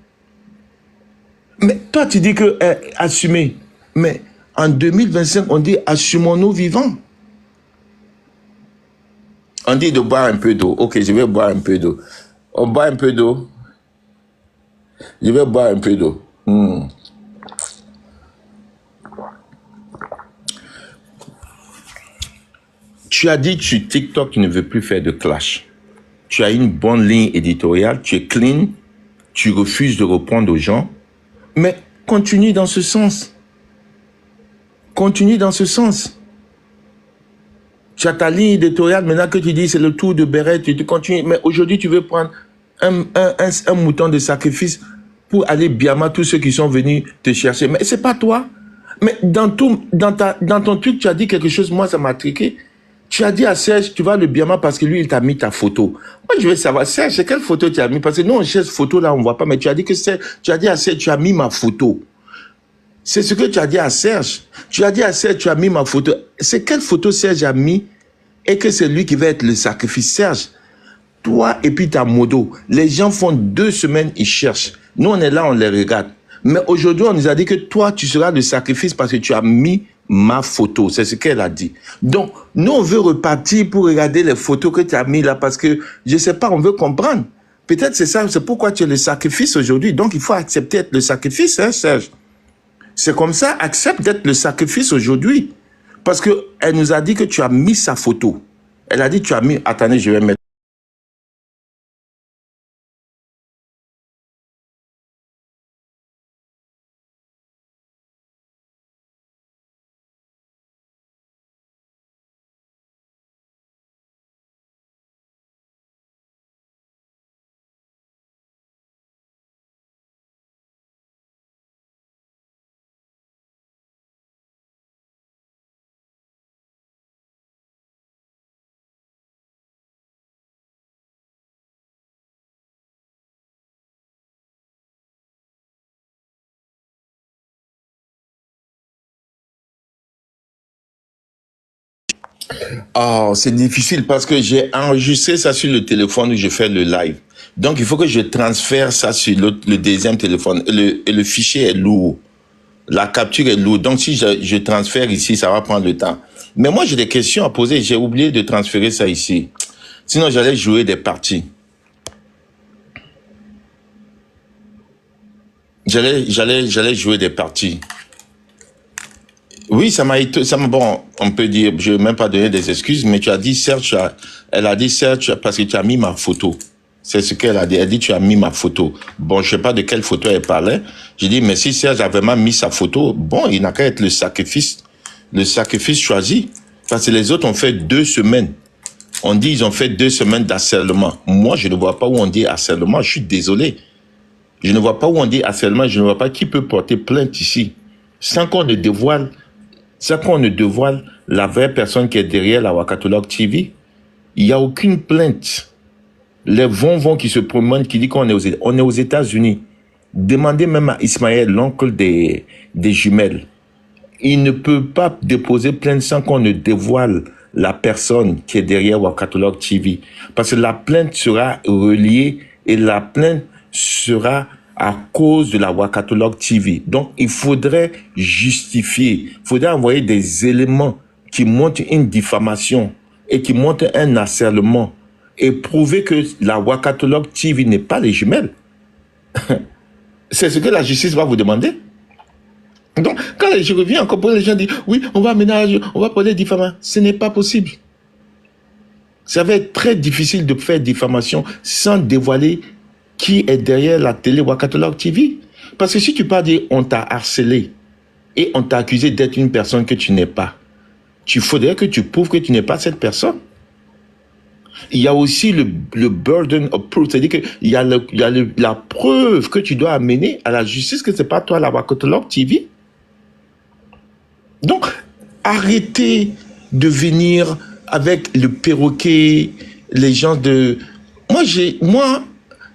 [SPEAKER 2] Mais toi, tu dis que assumer. Mais en 2025, on dit assumons-nous vivants. On dit de boire un peu d'eau. Ok, je vais boire un peu d'eau. On boit un peu d'eau. Je vais boire un peu d'eau. Tu as dit sur TikTok, tu ne veux plus faire de clash. Tu as une bonne ligne éditoriale, tu es clean, tu refuses de répondre aux gens, mais continue dans ce sens. Continue dans ce sens. Tu as ta ligne éditoriale, maintenant que tu dis c'est le tour de Béret, tu continues, mais aujourd'hui tu veux prendre un mouton de sacrifice pour aller Biama, tous ceux qui sont venus te chercher. Mais c'est pas toi. Mais dans ton truc, tu as dit quelque chose, moi ça m'a triqué. Tu as dit à Serge, tu vas le Biama parce que lui, il t'a mis ta photo. Moi, je veux savoir, Serge, c'est quelle photo tu as mis? Parce que nous, on cherche photo là, on voit pas. Mais tu as dit que tu as dit à Serge, tu as mis ma photo. C'est ce que tu as dit à Serge. Tu as dit à Serge, tu as mis ma photo. C'est quelle photo Serge a mis et que c'est lui qui va être le sacrifice? Serge, toi et puis ta modo, les gens font 2 semaines, ils cherchent. Nous, on est là, on les regarde. Mais aujourd'hui, on nous a dit que toi, tu seras le sacrifice parce que tu as mis ma photo. C'est ce qu'elle a dit. Donc, nous, on veut repartir pour regarder les photos que tu as mis là parce que, je sais pas, on veut comprendre. Peut-être c'est ça, c'est pourquoi tu es le sacrifice aujourd'hui. Donc, il faut accepter d'être le sacrifice, hein, Serge. C'est comme ça, accepte d'être le sacrifice aujourd'hui. Parce que elle nous a dit que tu as mis sa photo. Elle a dit, tu as mis, attendez, je vais mettre. Oh, c'est difficile parce que j'ai enregistré ça sur le téléphone où je fais le live. Donc, il faut que je transfère ça sur le deuxième téléphone. Et le fichier est lourd. La capture est lourde. Donc, si je transfère ici, ça va prendre le temps. Mais moi, j'ai des questions à poser. J'ai oublié de transférer ça ici. Sinon, j'allais jouer des parties. J'allais jouer des parties. Oui, bon, on peut dire, je vais même pas donner des excuses, mais tu as dit, Serge, elle a dit, Serge, parce que tu as mis ma photo. C'est ce qu'elle a dit. Elle dit, tu as mis ma photo. Bon, je sais pas de quelle photo elle parlait. J'ai dit, mais si Serge a vraiment mis sa photo, bon, il n'a qu'à être le sacrifice choisi. Parce que les autres ont fait 2 semaines. On dit, ils ont fait 2 semaines d'harcèlement. Moi, je ne vois pas où on dit harcèlement. Je suis désolé. Je ne vois pas où on dit harcèlement. Je ne vois pas qui peut porter plainte ici. Sans qu'on ne dévoile la vraie personne qui est derrière la Wakatolog TV, il n'y a aucune plainte. Les vont qui se promènent, qui disent qu'on est aux États-Unis. Demandez même à Ismaël, l'oncle des jumelles. Il ne peut pas déposer plainte sans qu'on ne dévoile la personne qui est derrière Wakatolog TV. Parce que la plainte sera reliée et la plainte sera à cause de la Wakatolog TV. Donc, il faudrait justifier, il faudrait envoyer des éléments qui montrent une diffamation et qui montrent un harcèlement et prouver que la Wakatolog TV n'est pas les jumelles. C'est ce que la justice va vous demander. Donc, quand je reviens encore pour les gens disent, oui, on va aménager, on va parler de diffamation. Ce n'est pas possible. Ça va être très difficile de faire diffamation sans dévoiler qui est derrière la télé Waka Talk TV. Parce que si tu parles dire on t'a harcelé et on t'a accusé d'être une personne que tu n'es pas, il faudrait que tu prouves que tu n'es pas cette personne. Il y a aussi le burden of proof, c'est-à-dire qu'il y a, la preuve que tu dois amener à la justice que ce n'est pas toi la Waka Talk TV. Donc, arrêtez de venir avec le perroquet, les gens de... Moi,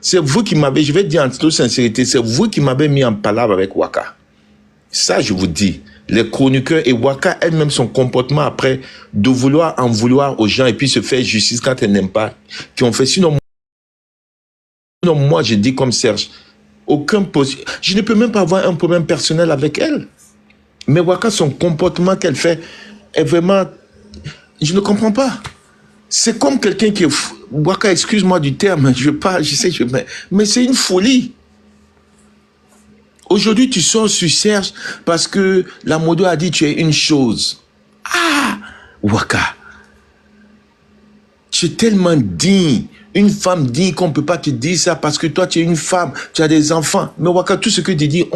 [SPEAKER 2] c'est vous qui m'avez, je vais dire en toute sincérité, c'est vous qui m'avez mis en palabre avec Waka. Ça, je vous dis. Les chroniqueurs et Waka elle-même, son comportement après, de vouloir en vouloir aux gens et puis se faire justice quand elle n'aime pas, qui ont fait. Sinon, moi, je dis comme Serge, je ne peux même pas avoir un problème personnel avec elle. Mais Waka, son comportement qu'elle fait est vraiment... Je ne comprends pas. C'est comme quelqu'un qui est... Waka, excuse-moi du terme, mais c'est une folie. Aujourd'hui, tu sors sur Serge parce que la modo a dit tu es une chose. Ah, Waka, tu es tellement digne. Une femme digne qu'on ne peut pas te dire ça parce que toi, tu es une femme, tu as des enfants. Mais Waka, tout ce que tu dis,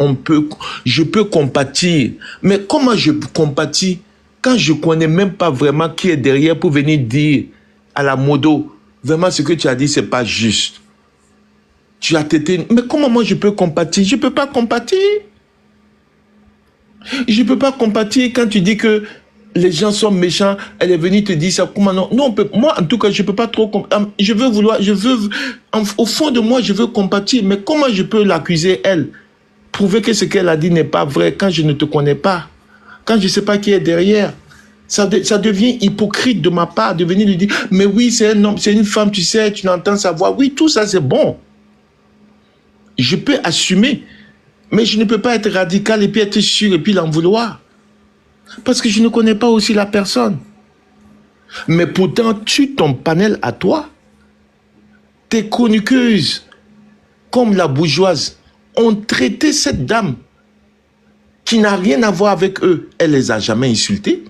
[SPEAKER 2] je peux compatir. Mais comment je compatis quand je ne connais même pas vraiment qui est derrière pour venir dire à la modo, vraiment ce que tu as dit, ce n'est pas juste. Tu as tété. Mais comment moi je peux compatir? Je ne peux pas compatir. Je ne peux pas compatir quand tu dis que les gens sont méchants. Elle est venue te dire ça. Comment non? Non, moi en tout cas, je ne peux pas trop. Au fond de moi, je veux compatir. Mais comment je peux l'accuser, elle? Prouver que ce qu'elle a dit n'est pas vrai quand je ne te connais pas. Quand je ne sais pas qui est derrière. Ça devient hypocrite de ma part de venir lui dire, mais oui, c'est un homme, c'est une femme, tu sais, tu n'entends sa voix. Oui, tout ça, c'est bon. Je peux assumer, mais je ne peux pas être radical et puis être sûr et puis l'en vouloir. Parce que je ne connais pas aussi la personne. Mais pourtant, ton panel à toi, tes chroniqueuses, comme la bourgeoise, ont traité cette dame qui n'a rien à voir avec eux. Elle les a jamais insultés.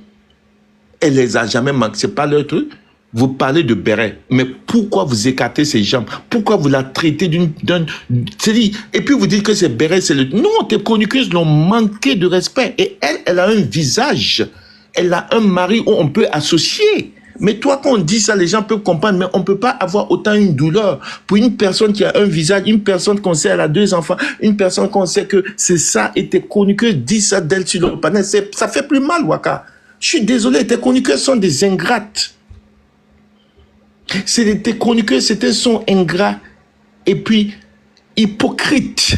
[SPEAKER 2] Elle les a jamais manqué. C'est pas leur truc. Vous parlez de béret, mais pourquoi vous écartez ces gens? Pourquoi vous la traitez et puis vous dites que c'est béret, c'est le... Non, tes chroniqueuses l'ont manqué de respect. Et elle a un visage. Elle a un mari où on peut associer. Mais toi, quand on dit ça, les gens peuvent comprendre, mais on ne peut pas avoir autant une douleur pour une personne qui a un visage, une personne qu'on sait, elle a 2 enfants, une personne qu'on sait que c'est ça, et tes chroniqueuses disent ça d'elle sur le panel. Ça fait plus mal, Waka. Je suis désolé, tes chroniqueuses sont des ingrates. Tes chroniqueurs, sont ingrats et puis hypocrites.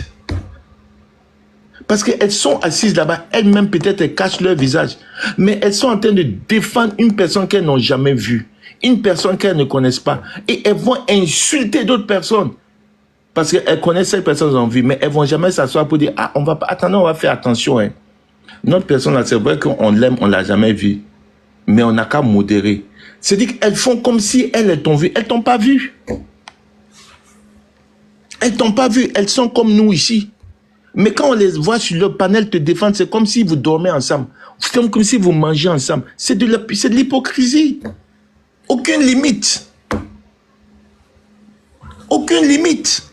[SPEAKER 2] Parce qu'elles sont assises là-bas, elles-mêmes peut-être elles cachent leur visage. Mais elles sont en train de défendre une personne qu'elles n'ont jamais vue. Une personne qu'elles ne connaissent pas. Et elles vont insulter d'autres personnes. Parce qu'elles connaissent cette personne en vie. Mais elles ne vont jamais s'asseoir pour dire, ah, on va faire attention. Hein. Notre personne là, c'est vrai qu'on l'aime, on ne l'a jamais vue. Mais on n'a qu'à modérer. C'est-à-dire qu'elles font comme si elles t'ont vu. Elles t'ont pas vu. Elles t'ont pas vu. Elles sont comme nous ici. Mais quand on les voit sur le panel te défendre, c'est comme si vous dormez ensemble. C'est comme si vous mangez ensemble. C'est de l'hypocrisie. Aucune limite. Aucune limite.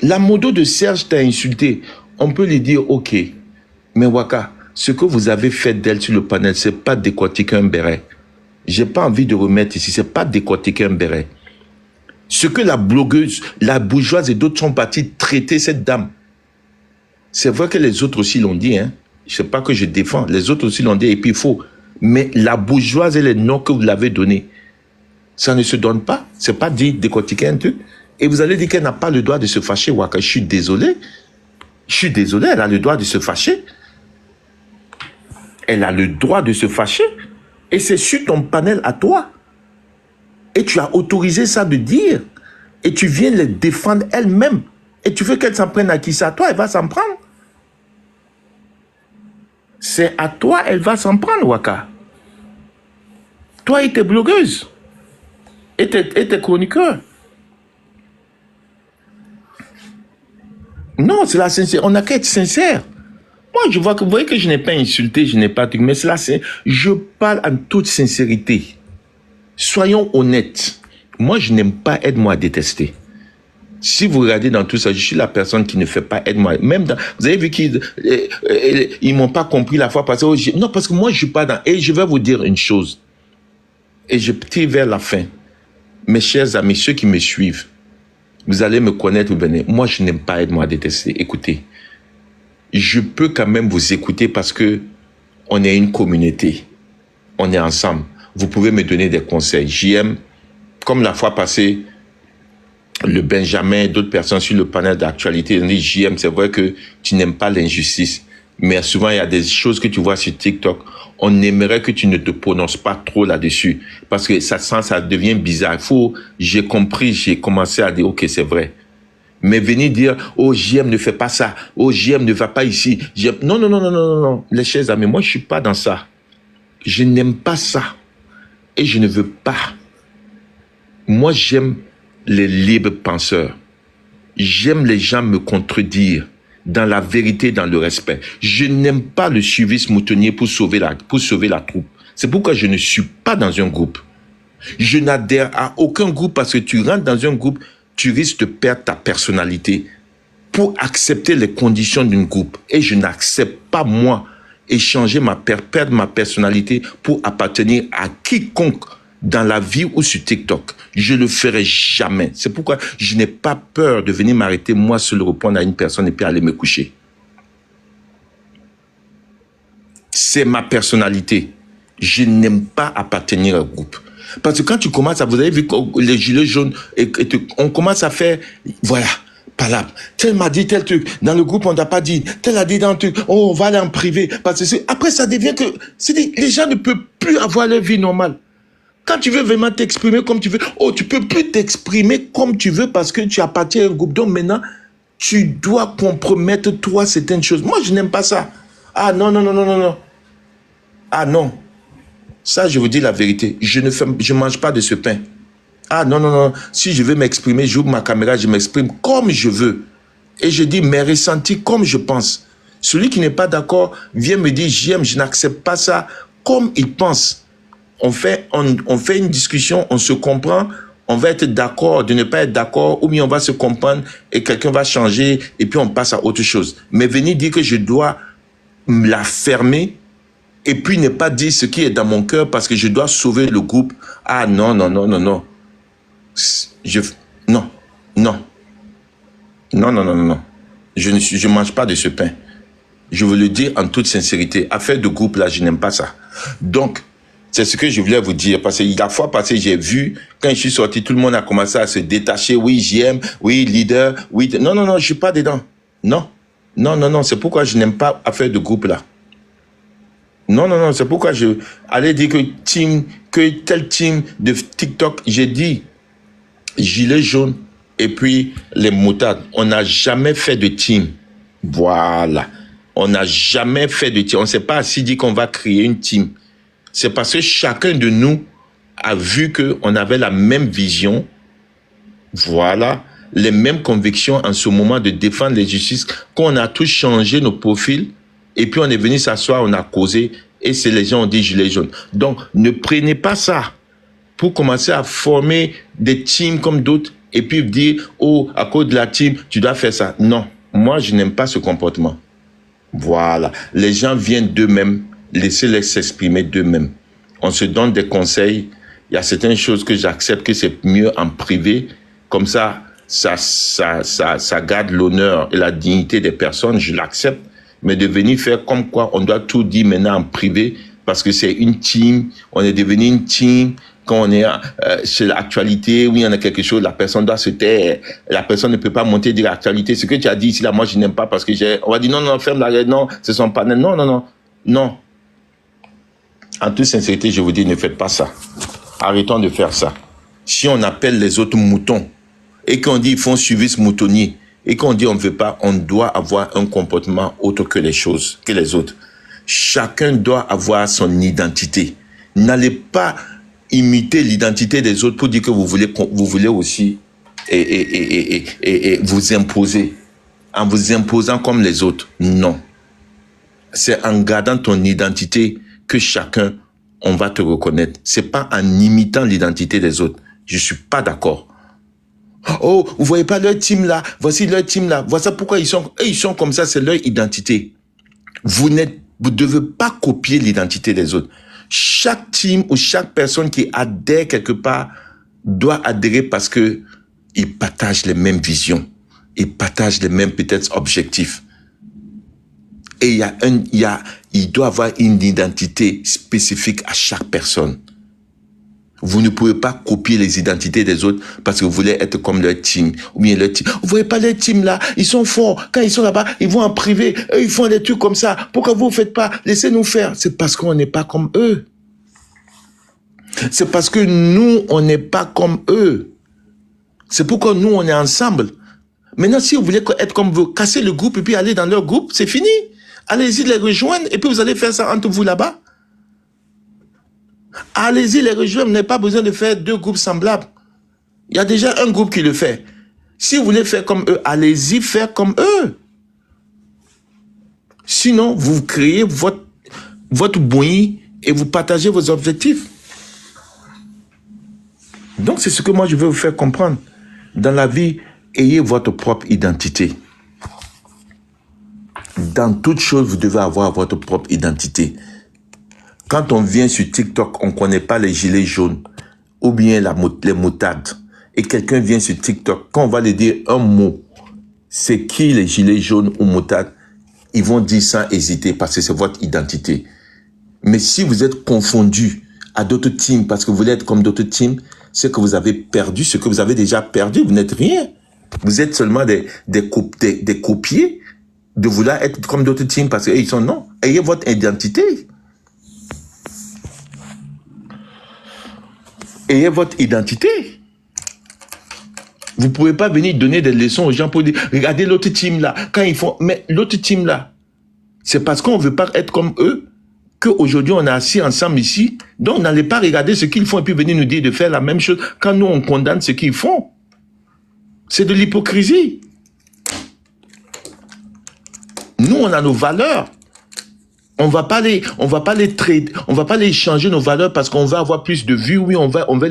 [SPEAKER 2] La modo de Serge t'a insulté. On peut lui dire, ok, mais Waka, ce que vous avez fait d'elle sur le panel, c'est pas décortiquer un béret. J'ai pas envie de remettre ici, c'est pas décortiquer un béret. Ce que la blogueuse, la bourgeoise et d'autres sont partis traiter cette dame. C'est vrai que les autres aussi l'ont dit, hein. Je sais pas que je défends, les autres aussi l'ont dit, et puis il faut. Mais la bourgeoise et les noms que vous l'avez donnés, ça ne se donne pas. C'est pas dit décortiquer un truc. Et vous allez dire qu'elle n'a pas le droit de se fâcher, Waka. Je suis désolé. Je suis désolé, elle a le droit de se fâcher. Elle a le droit de se fâcher. Et c'est sur ton panel à toi. Et tu as autorisé ça de dire. Et tu viens les défendre elle-même. Et tu veux qu'elle s'en prenne à qui? C'est à toi, elle va s'en prendre. C'est à toi, elle va s'en prendre, Waka. Toi et tes blogueuses. Et tes chroniqueurs. Non, c'est la sincérité. On n'a qu'à être sincère. Moi, je vois que, vous voyez que je n'ai pas insulté, je n'ai pas truc, mais c'est là, je parle en toute sincérité. Soyons honnêtes. Moi, je n'aime pas aide-moi à détester. Si vous regardez dans tout ça, je suis la personne qui ne fait pas aide-moi. Même dans, vous avez vu qu'ils m'ont pas compris la fois passée. Non, parce que moi, je suis pas dans. Et je vais vous dire une chose. Et je tire vers la fin. Mes chers amis, ceux qui me suivent, vous allez me connaître, vous venez. Moi, je n'aime pas aide-moi à détester. Écoutez, je peux quand même vous écouter parce que on est une communauté. On est ensemble. Vous pouvez me donner des conseils. J'aime, comme la fois passée, le Benjamin, d'autres personnes sur le panel d'actualité, ils disent, JM, c'est vrai que tu n'aimes pas l'injustice, mais souvent il y a des choses que tu vois sur TikTok, on aimerait que tu ne te prononces pas trop là-dessus, parce que ça devient bizarre. J'ai compris, j'ai commencé à dire, ok, c'est vrai. Mais venir dire, oh, JM ne fait pas ça, oh, JM ne va pas ici, non, non, non, non, non, non, les chers amis, moi je suis pas dans ça. Je n'aime pas ça. Et je ne veux pas. Moi, j'aime les libres penseurs. J'aime les gens me contredire dans la vérité, dans le respect. Je n'aime pas le suivisme moutonnier pour sauver la troupe. C'est pourquoi je ne suis pas dans un groupe. Je n'adhère à aucun groupe parce que tu rentres dans un groupe, tu risques de perdre ta personnalité pour accepter les conditions d'un groupe. Et je n'accepte pas, moi, perdre ma personnalité pour appartenir à quiconque dans la vie ou sur TikTok. Je le ferai jamais. C'est pourquoi je n'ai pas peur de venir m'arrêter, moi, seul répondre à une personne et puis aller me coucher. C'est ma personnalité. Je n'aime pas appartenir à un groupe. Parce que quand tu commences à, vous avez vu les gilets jaunes, on commence à faire, voilà, palabre. Tel m'a dit tel truc. Dans le groupe, on n'a pas dit. Tel a dit dans le truc. Oh, on va aller en privé. Parce que après, ça devient que, les gens ne peuvent plus avoir leur vie normale. Quand tu veux vraiment t'exprimer comme tu veux, oh, tu peux plus t'exprimer comme tu veux parce que tu appartiens à un groupe. Donc maintenant, tu dois compromettre toi certaines choses. Moi, je n'aime pas ça. Ah non, non, non, non, non, non. Ah non. Ça, je vous dis la vérité. Je mange pas de ce pain. Ah non, non, non. Si je veux m'exprimer, j'ouvre ma caméra, je m'exprime comme je veux. Et je dis mes ressentis comme je pense. Celui qui n'est pas d'accord vient me dire, j'aime, je n'accepte pas ça comme il pense. On fait une discussion, on se comprend, on va être d'accord, de ne pas être d'accord, ou bien on va se comprendre et quelqu'un va changer et puis on passe à autre chose. Mais venir dire que je dois la fermer et puis ne pas dire ce qui est dans mon cœur parce que je dois sauver le groupe. Ah non, non, non, non, non. Non, non. Non, non, non, non, non. Je mange pas de ce pain. Je veux le dire en toute sincérité. Affaire de groupe, là, je n'aime pas ça. Donc, c'est ce que je voulais vous dire. Parce que la fois passée, j'ai vu, quand je suis sorti, tout le monde a commencé à se détacher. Oui, JM, oui, leader, oui. Non, non, non, je suis pas dedans. Non. Non, non, non. C'est pourquoi je n'aime pas affaire de groupe, là. Non, non, non. C'est pourquoi je allais dire que tel team de TikTok, j'ai dit, gilet jaune et puis les moutardes. On n'a jamais fait de team. Voilà. On n'a jamais fait de team. On ne s'est pas assis dit qu'on va créer une team. C'est parce que chacun de nous a vu qu'on avait la même vision, voilà, les mêmes convictions en ce moment de défendre les justices, qu'on a tous changé nos profils, et puis on est venu s'asseoir, on a causé, et c'est les gens ont dit gilets jaunes. Donc, ne prenez pas ça pour commencer à former des teams comme d'autres, et puis dire, oh, à cause de la team, tu dois faire ça. Non, moi, je n'aime pas ce comportement. Voilà, les gens viennent d'eux-mêmes. Laissez-les s'exprimer d'eux-mêmes. On se donne des conseils. Il y a certaines choses que j'accepte que c'est mieux en privé. Comme ça garde l'honneur et la dignité des personnes. Je l'accepte. Mais de venir faire comme quoi on doit tout dire maintenant en privé parce que c'est une team. On est devenu une team. Quand on est sur l'actualité, oui, il y en a quelque chose, la personne doit se taire. La personne ne peut pas monter dire l'actualité. Ce que tu as dit ici, là, moi, je n'aime pas parce que on va dire non, non, ferme la non, ce sont pas, non, non, non, non. En toute sincérité, je vous dis, ne faites pas ça. Arrêtons de faire ça. Si on appelle les autres moutons et qu'on dit ils font suivre ce moutonnier et qu'on dit on ne veut pas, on doit avoir un comportement autre que les autres. Chacun doit avoir son identité. N'allez pas imiter l'identité des autres pour dire que vous voulez aussi et vous imposer. en vous imposant comme les autres. Non. C'est en gardant ton identité que chacun, on va te reconnaître. C'est pas en imitant l'identité des autres. Je suis pas d'accord. Oh, vous voyez pas leur team là, voici leur team là, voici pourquoi ils sont comme ça, c'est leur identité. Vous devez pas copier l'identité des autres. Chaque team ou chaque personne qui adhère quelque part doit adhérer parce que ils partagent les mêmes visions, ils partagent les mêmes peut-être objectifs. Et il doit avoir une identité spécifique à chaque personne. Vous ne pouvez pas copier les identités des autres parce que vous voulez être comme leur team. Ou bien leur team. Vous voyez pas les teams là, ils sont forts. Quand ils sont là-bas, ils vont en privé. Eux, ils font des trucs comme ça. Pourquoi vous ne faites pas? Laissez-nous faire. C'est parce qu'on n'est pas comme eux. C'est parce que nous, on n'est pas comme eux. C'est pourquoi nous, on est ensemble. Maintenant, si vous voulez être comme vous, cassez le groupe et puis aller dans leur groupe, c'est fini. Allez-y les rejoindre et puis vous allez faire ça entre vous là-bas. Allez-y les rejoindre, vous n'avez pas besoin de faire 2 groupes semblables. Il y a déjà un groupe qui le fait. Si vous voulez faire comme eux, allez-y faire comme eux. Sinon, vous créez votre bouillie et vous partagez vos objectifs. Donc, c'est ce que moi, je veux vous faire comprendre. Dans la vie, ayez votre propre identité. Dans toute chose, vous devez avoir votre propre identité. Quand on vient sur TikTok, on ne connaît pas les gilets jaunes ou bien les moutardes. Et quelqu'un vient sur TikTok, quand on va lui dire un mot, c'est qui les gilets jaunes ou moutardes, ils vont dire sans hésiter parce que c'est votre identité. Mais si vous êtes confondu à d'autres teams parce que vous voulez être comme d'autres teams, c'est que vous avez perdu ce que vous avez déjà perdu. Vous n'êtes rien. Vous êtes seulement des copiés de vouloir être comme d'autres teams parce qu'ils sont non. Ayez votre identité. Ayez votre identité. Vous ne pouvez pas venir donner des leçons aux gens pour dire, regardez l'autre team là, quand ils font, mais l'autre team là, c'est parce qu'on ne veut pas être comme eux qu'aujourd'hui on est assis ensemble ici, donc n'allez pas regarder ce qu'ils font et puis venir nous dire de faire la même chose quand nous on condamne ce qu'ils font. C'est de l'hypocrisie. Nous on a nos valeurs. On va pas les trader, on va pas les changer nos valeurs parce qu'on veut avoir plus de vues. Oui, on veut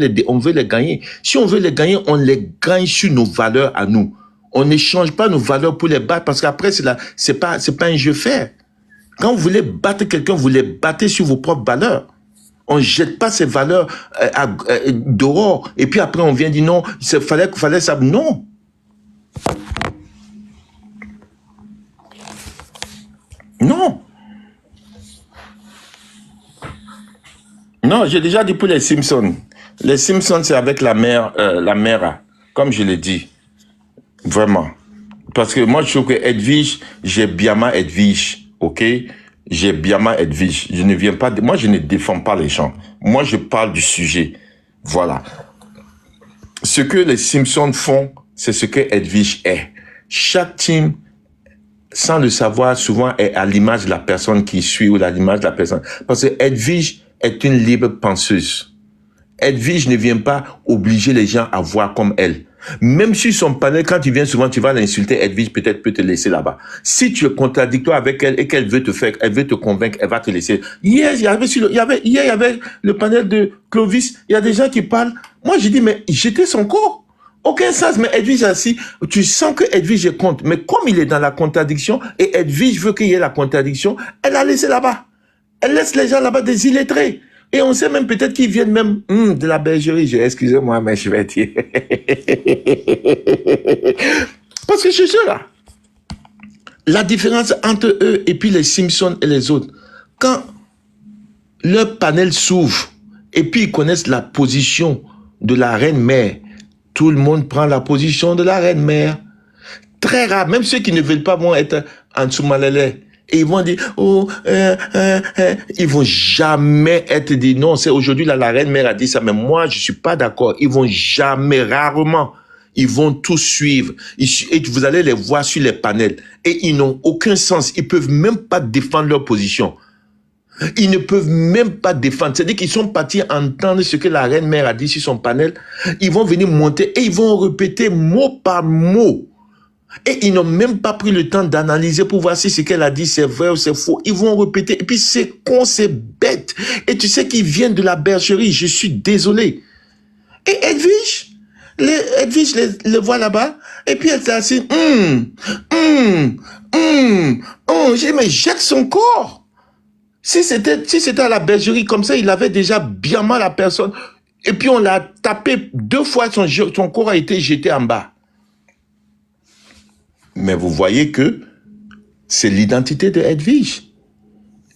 [SPEAKER 2] les gagner. Si on veut les gagner, on les gagne sur nos valeurs à nous. On n'échange pas nos valeurs pour les battre parce qu'après c'est pas un jeu fair. Quand vous voulez battre quelqu'un, vous les battez sur vos propres valeurs. On jette pas ces valeurs dehors et puis après on vient dire non, fallait ça. Non. Non. Non, j'ai déjà dit pour les Simpsons. Les Simpsons, c'est avec la mère, comme je l'ai dit. Vraiment. Parce que moi, je trouve que Edwige, j'ai Biama Edwige, ok? J'ai Biama Edwige. Je ne viens pas, moi, je ne défends pas les gens. Moi, je parle du sujet. Voilà. Ce que les Simpsons font, c'est ce que Edwige est. Chaque team, sans le savoir, souvent est à l'image de la personne qui suit ou à l'image de la personne. Parce que Edwige est une libre penseuse. Edwige ne vient pas obliger les gens à voir comme elle. Même si son panel, quand tu viens souvent, tu vas l'insulter, Edwige peut-être peut te laisser là-bas. Si tu es contradictoire avec elle et qu'elle veut elle veut te convaincre, elle va te laisser. Hier, il y avait le panel de Clovis, il y a des gens qui parlent. Moi, j'ai dit, mais jeter son corps. Aucun sens, mais Edwige assis, tu sens que Edwige est contre. Mais comme il est dans la contradiction et Edwige veut qu'il y ait la contradiction, elle a laissé là-bas. Elle laisse les gens là-bas des illettrés. Et on sait même peut-être qu'ils viennent même de la bergerie. Excusez-moi, mais je vais dire. Parce que c'est ça là. La différence entre eux et puis les Simpsons et les autres, quand leur panel s'ouvre et puis ils connaissent la position de la reine-mère, tout le monde prend la position de la reine-mère. Très rare, même ceux qui ne veulent pas vont être en dessous malélé. Et ils vont dire, ils vont jamais être dit, non, c'est aujourd'hui là, la reine-mère a dit ça, mais moi, je suis pas d'accord. Ils vont jamais, rarement, ils vont tout suivre. Et vous allez les voir sur les panels. Et ils n'ont aucun sens. Ils peuvent même pas défendre leur position. Ils ne peuvent même pas défendre. C'est-à-dire qu'ils sont partis entendre ce que la reine-mère a dit sur son panel. Ils vont venir monter et ils vont répéter mot par mot. Et ils n'ont même pas pris le temps d'analyser pour voir si ce qu'elle a dit c'est vrai ou c'est faux. Ils vont répéter. Et puis c'est con, c'est bête. Et tu sais qu'ils viennent de la bergerie. Je suis désolé. Et Edwige, Edwige le voit là-bas. Et puis elle s'est assise. J'ai dit, mais jette son corps. Si c'était à la bergerie comme ça, il avait déjà bien mal à personne. Et puis on l'a tapé 2 fois, son corps a été jeté en bas. Mais vous voyez que c'est l'identité de Edwige.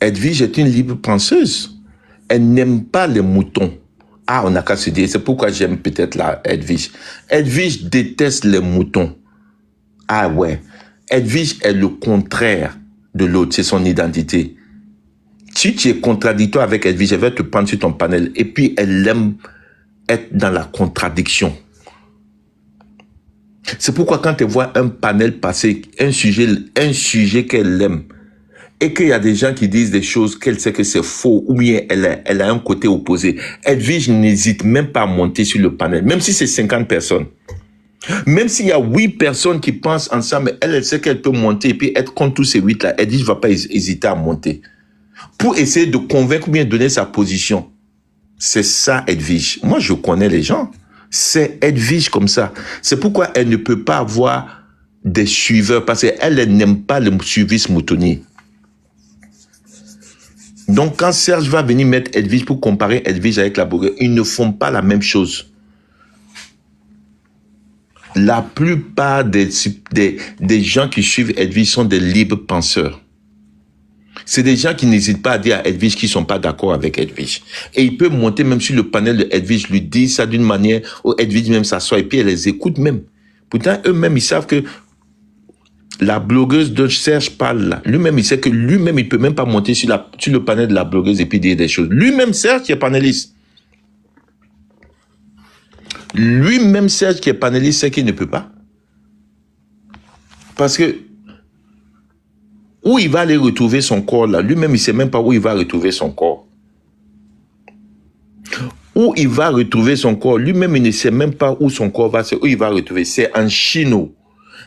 [SPEAKER 2] Edwige est une libre penseuse. Elle n'aime pas les moutons. Ah, on n'a qu'à se dire, c'est pourquoi j'aime peut-être la Edwige. Edwige déteste les moutons. Ah ouais. Edwige est le contraire de l'autre, c'est son identité. Si tu es contradictoire avec Edwige, elle va te prendre sur ton panel. Et puis, elle aime être dans la contradiction. C'est pourquoi quand elle voit un panel passer, un sujet qu'elle aime, et qu'il y a des gens qui disent des choses qu'elle sait que c'est faux, ou bien elle a un côté opposé, Edwige n'hésite même pas à monter sur le panel, même si c'est 50 personnes. Même s'il y a 8 personnes qui pensent ensemble, elle sait qu'elle peut monter et puis être contre tous ces 8-là, Edwige ne va pas hésiter à monter. Pour essayer de convaincre ou bien donner sa position. C'est ça, Edwige. Moi, je connais les gens. C'est Edwige comme ça. C'est pourquoi elle ne peut pas avoir des suiveurs, parce qu'elle n'aime pas le suivisme moutonnier. Donc, quand Serge va venir mettre Edwige pour comparer Edwige avec la blogueuse, ils ne font pas la même chose. La plupart des gens qui suivent Edwige sont des libres penseurs. C'est des gens qui n'hésitent pas à dire à Edwige qu'ils ne sont pas d'accord avec Edwige. Et ils peuvent monter même sur le panel de Edwige, lui dire ça d'une manière où Edwige même s'assoit et puis elle les écoute même. Pourtant, eux-mêmes, ils savent que la blogueuse dont Serge parle là, lui-même, il sait que lui-même, il ne peut même pas monter sur le panel de la blogueuse et puis dire des choses. Lui-même, Serge, qui est panéliste. Lui-même, Serge, qui est panéliste, sait qu'il ne peut pas. Parce que où il va aller retrouver son corps là, lui-même, il ne sait même pas où il va retrouver son corps. Où il va retrouver son corps, lui-même, il ne sait même pas où son corps va, c'est où il va retrouver. C'est en Chine,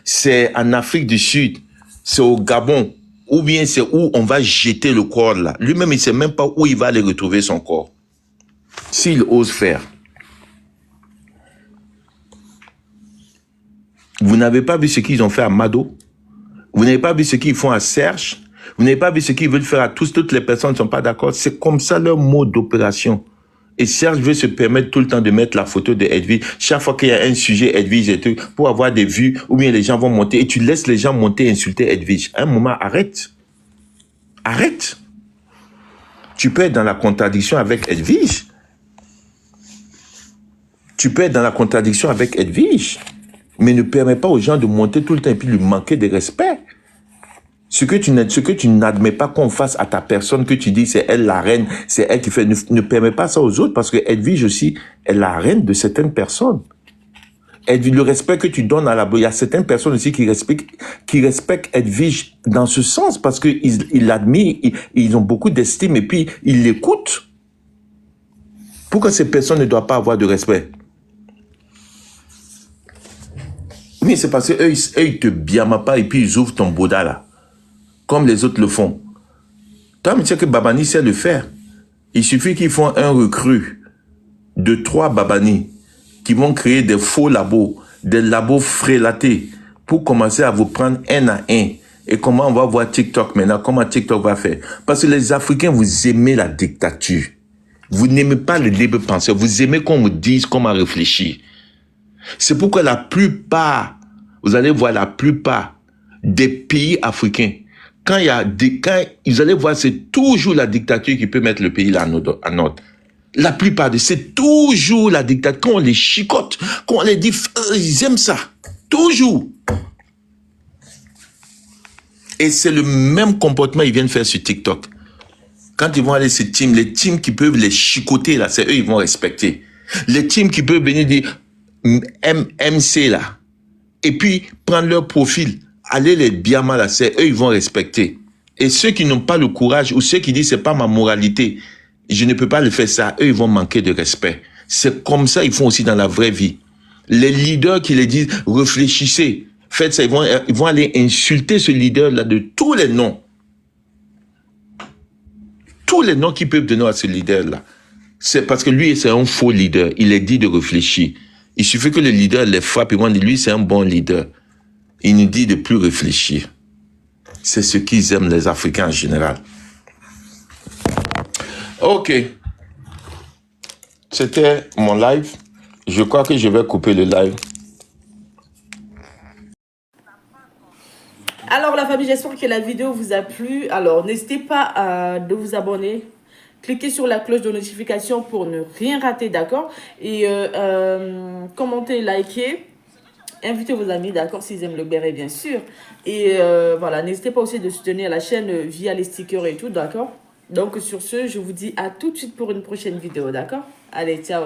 [SPEAKER 2] c'est en Afrique du Sud, c'est au Gabon, ou bien c'est où on va jeter le corps là. Lui-même, il ne sait même pas où il va aller retrouver son corps. S'il ose faire. Vous n'avez pas vu ce qu'ils ont fait à Mado? Vous n'avez pas vu ce qu'ils font à Serge? Vous n'avez pas vu ce qu'ils veulent faire à toutes les personnes ne sont pas d'accord? C'est comme ça leur mode d'opération. Et Serge veut se permettre tout le temps de mettre la photo de Edwige. Chaque fois qu'il y a un sujet Edwige et tout, pour avoir des vues, ou bien les gens vont monter, et tu laisses les gens monter et insulter Edwige. À un moment, arrête. Arrête. Tu peux être dans la contradiction avec Edwige. Tu peux être dans la contradiction avec Edwige. Mais ne permets pas aux gens de monter tout le temps et puis lui manquer de respect. Ce que tu n'admets pas qu'on fasse à ta personne, que tu dis c'est elle la reine, c'est elle qui fait, ne permets pas ça aux autres, parce que Edwige aussi est la reine de certaines personnes. Edwige, le respect que tu donnes à la blogueuse, il y a certaines personnes aussi qui respectent Edwige dans ce sens, parce qu'ils l'admirent, ils ont beaucoup d'estime et puis ils l'écoutent. Pourquoi ces personnes ne doivent pas avoir de respect? Oui, c'est parce qu'eux, ils te biament pas et puis ils ouvrent ton boda là. Comme les autres le font. Toi, tu sais que Babani sait le faire. Il suffit qu'ils font un recrue de 3 Babani qui vont créer des faux labos, des labos frélatés pour commencer à vous prendre un à un. Et comment on va voir TikTok maintenant, comment TikTok va faire. Parce que les Africains, vous aimez la dictature. Vous n'aimez pas le libre penseur. Vous aimez qu'on vous dise comment réfléchir. C'est pourquoi la plupart, vous allez voir la plupart des pays africains, quand vous allez voir, c'est toujours la dictature qui peut mettre le pays là en ordre. La plupart c'est toujours la dictature. Quand on les chicote, quand on les dit, ils aiment ça. Toujours. Et c'est le même comportement qu'ils viennent faire sur TikTok. Quand ils vont aller sur team, les teams qui peuvent les chicoter là, c'est eux ils vont respecter. Les teams qui peuvent venir dire MC là, et puis prendre leur profil, aller les biama là, c'est eux ils vont respecter. Et ceux qui n'ont pas le courage, ou ceux qui disent c'est pas ma moralité, je ne peux pas le faire ça, eux ils vont manquer de respect. C'est comme ça ils font aussi dans la vraie vie. Les leaders qui les disent réfléchissez, faites ça, ils vont aller insulter ce leader-là de tous les noms. Tous les noms qu'ils peuvent donner à ce leader-là. C'est parce que lui, c'est un faux leader. Il est dit de réfléchir. Il suffit que le leader les frappe et on dit, lui, c'est un bon leader. Il nous dit de plus réfléchir. C'est ce qu'ils aiment, les Africains en général. Ok. C'était mon live. Je crois que je vais couper le live.
[SPEAKER 1] Alors la famille, j'espère que la vidéo vous a plu. Alors n'hésitez pas de vous abonner. Cliquez sur la cloche de notification pour ne rien rater, d'accord? Et commentez, likez. Invitez vos amis, d'accord, s'ils aiment le béret, bien sûr. Et voilà, n'hésitez pas aussi de soutenir la chaîne via les stickers et tout, d'accord? Donc sur ce, je vous dis à tout de suite pour une prochaine vidéo, d'accord? Allez, ciao!